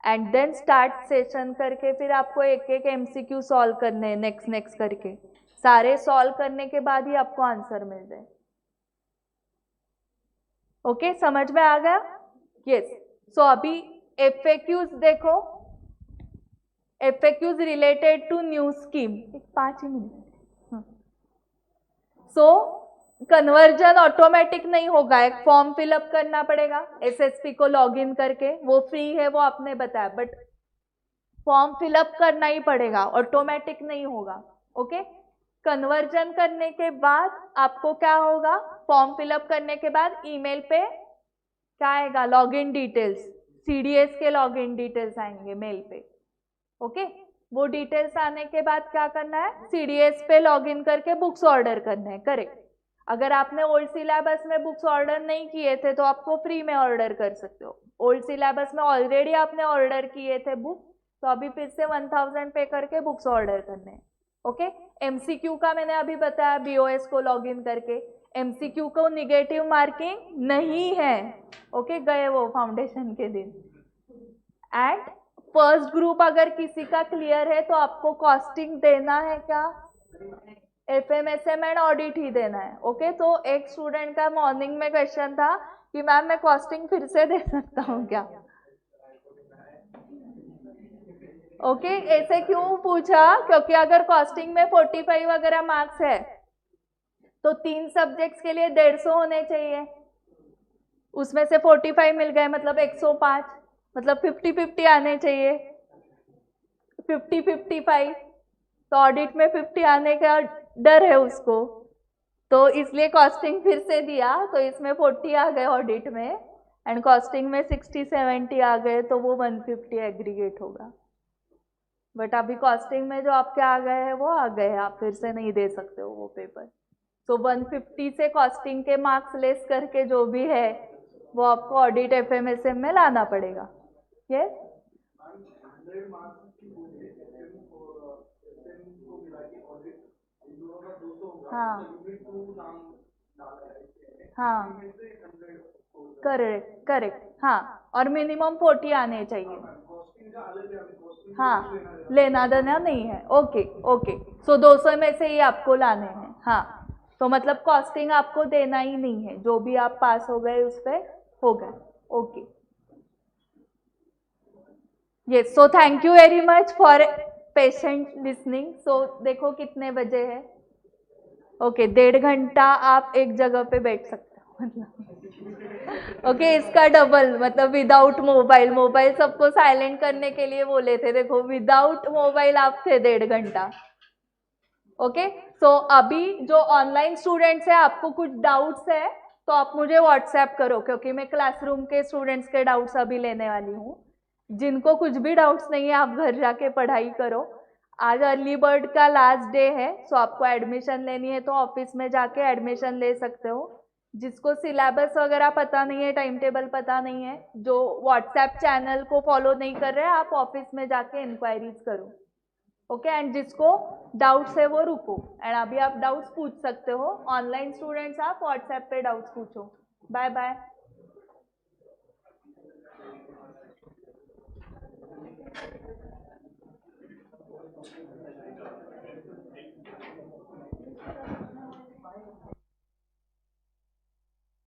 and then start session करके फिर आपको एक एक एमसीक्यू सॉल्व करने हैं, नेक्स्ट नेक्स्ट करके। सारे सॉल्व करने के बाद ही आपको आंसर मिल जाए। ओके, समझ में आ गया? यस। सो अभी एफएक्यूज देखो, FAQs related to new scheme. 5 ही मिनट। सो कन्वर्जन ऑटोमेटिक नहीं होगा, एक फॉर्म फिलअप करना पड़ेगा एसएसपी को लॉगिन करके। वो फ्री है, वो आपने बताया, बट फॉर्म फिलअप करना ही पड़ेगा, ऑटोमेटिक नहीं होगा। ओके, कन्वर्जन करने के बाद आपको क्या होगा? फॉर्म फिलअप करने के बाद ईमेल पे क्या आएगा? लॉगिन डिटेल्स, सीडीएस के लॉगिन डिटेल्स आएंगे मेल पे। ओके, वो डिटेल्स आने के बाद क्या करना है? सीडीएस पे लॉगिन करके बुक्स ऑर्डर करने हैं, करेक्ट। अगर आपने ओल्ड सिलेबस में बुक्स ऑर्डर नहीं किए थे तो आपको फ्री में ऑर्डर कर सकते हो। ओल्ड सिलेबस में ऑलरेडी आपने ऑर्डर किए थे बुक, तो अभी फिर से 1000 पे करके बुक्स ऑर्डर करने हैं। ओके, एमसीक्यू का मैंने अभी बताया, बीओएस को लॉगिन करके। एमसीक्यू को निगेटिव मार्किंग नहीं है, ओके, गए वो फाउंडेशन के दिन। एंड फर्स्ट ग्रुप अगर किसी का क्लियर है तो आपको कॉस्टिंग देना है क्या? एफएमएसएम एंड ऑडिट ही देना है। ओके, तो एक स्टूडेंट का मॉर्निंग में क्वेश्चन था कि मैम मैं कॉस्टिंग फिर से दे सकता हूँ क्या? ओके, ऐसे क्यों पूछा? क्योंकि अगर कॉस्टिंग में 45 वगैरह मार्क्स है तो 3 सब्जेक्ट्स के लिए 150 होने चाहिए, उसमें से 45 मिल गए मतलब 105, मतलब 50-50 आने चाहिए, 50-55। तो ऑडिट में 50 आने का डर है उसको, तो इसलिए कॉस्टिंग फिर से दिया। तो इसमें 40 आ गए ऑडिट में, एंड कॉस्टिंग में 60-70 आ गए, तो वो 150 एग्रीगेट होगा। बट अभी कॉस्टिंग में जो आपके आ गए हैं वो आ गए हैं, आप फिर से नहीं दे सकते हो वो पेपर। तो 150 से कॉस्टिंग के मार्क्स लेस करके जो भी है वो आपको ऑडिट एफएमएसएम में लाना पड़ेगा। यस, हाँ हाँ, करेक्ट करेक्ट, हाँ, और मिनिमम 40 आने चाहिए। हाँ, लेना देना नहीं है। ओके ओके, सो 200 में से ही आपको लाने हैं। हाँ, तो मतलब कॉस्टिंग आपको देना ही नहीं है, जो भी आप पास हो गए उस पर हो गए। Okay, yes. So thank you very much for patient listening. So देखो कितने बजे है? ओके, 1.5 घंटा आप एक जगह पे बैठ सकते हो मतलब। ओके, इसका डबल, मतलब विदाउट मोबाइल। मोबाइल सबको साइलेंट करने के लिए बोले थे, देखो विदाउट मोबाइल आप थे 1.5 घंटा। ओके, सो अभी जो ऑनलाइन स्टूडेंट्स है, आपको कुछ डाउट्स है तो आप मुझे व्हाट्सएप करो, क्योंकि मैं क्लासरूम के स्टूडेंट्स के डाउट्स अभी लेने वाली हूँ। जिनको कुछ भी डाउट्स नहीं है आप घर जाके पढ़ाई करो। आज अर्ली बर्ड का लास्ट डे है, सो आपको एडमिशन लेनी है तो ऑफिस में जाके एडमिशन ले सकते हो। जिसको सिलेबस वगैरह पता नहीं है, टाइम टेबल पता नहीं है, जो व्हाट्सएप चैनल को फॉलो नहीं कर रहे, आप ऑफिस में जाके इंक्वायरीज करो। ओके, एंड जिसको डाउट्स है वो रुको, एंड अभी आप डाउट्स पूछ सकते हो। ऑनलाइन स्टूडेंट्स आप व्हाट्सएप पे डाउट्स पूछो। Bye bye.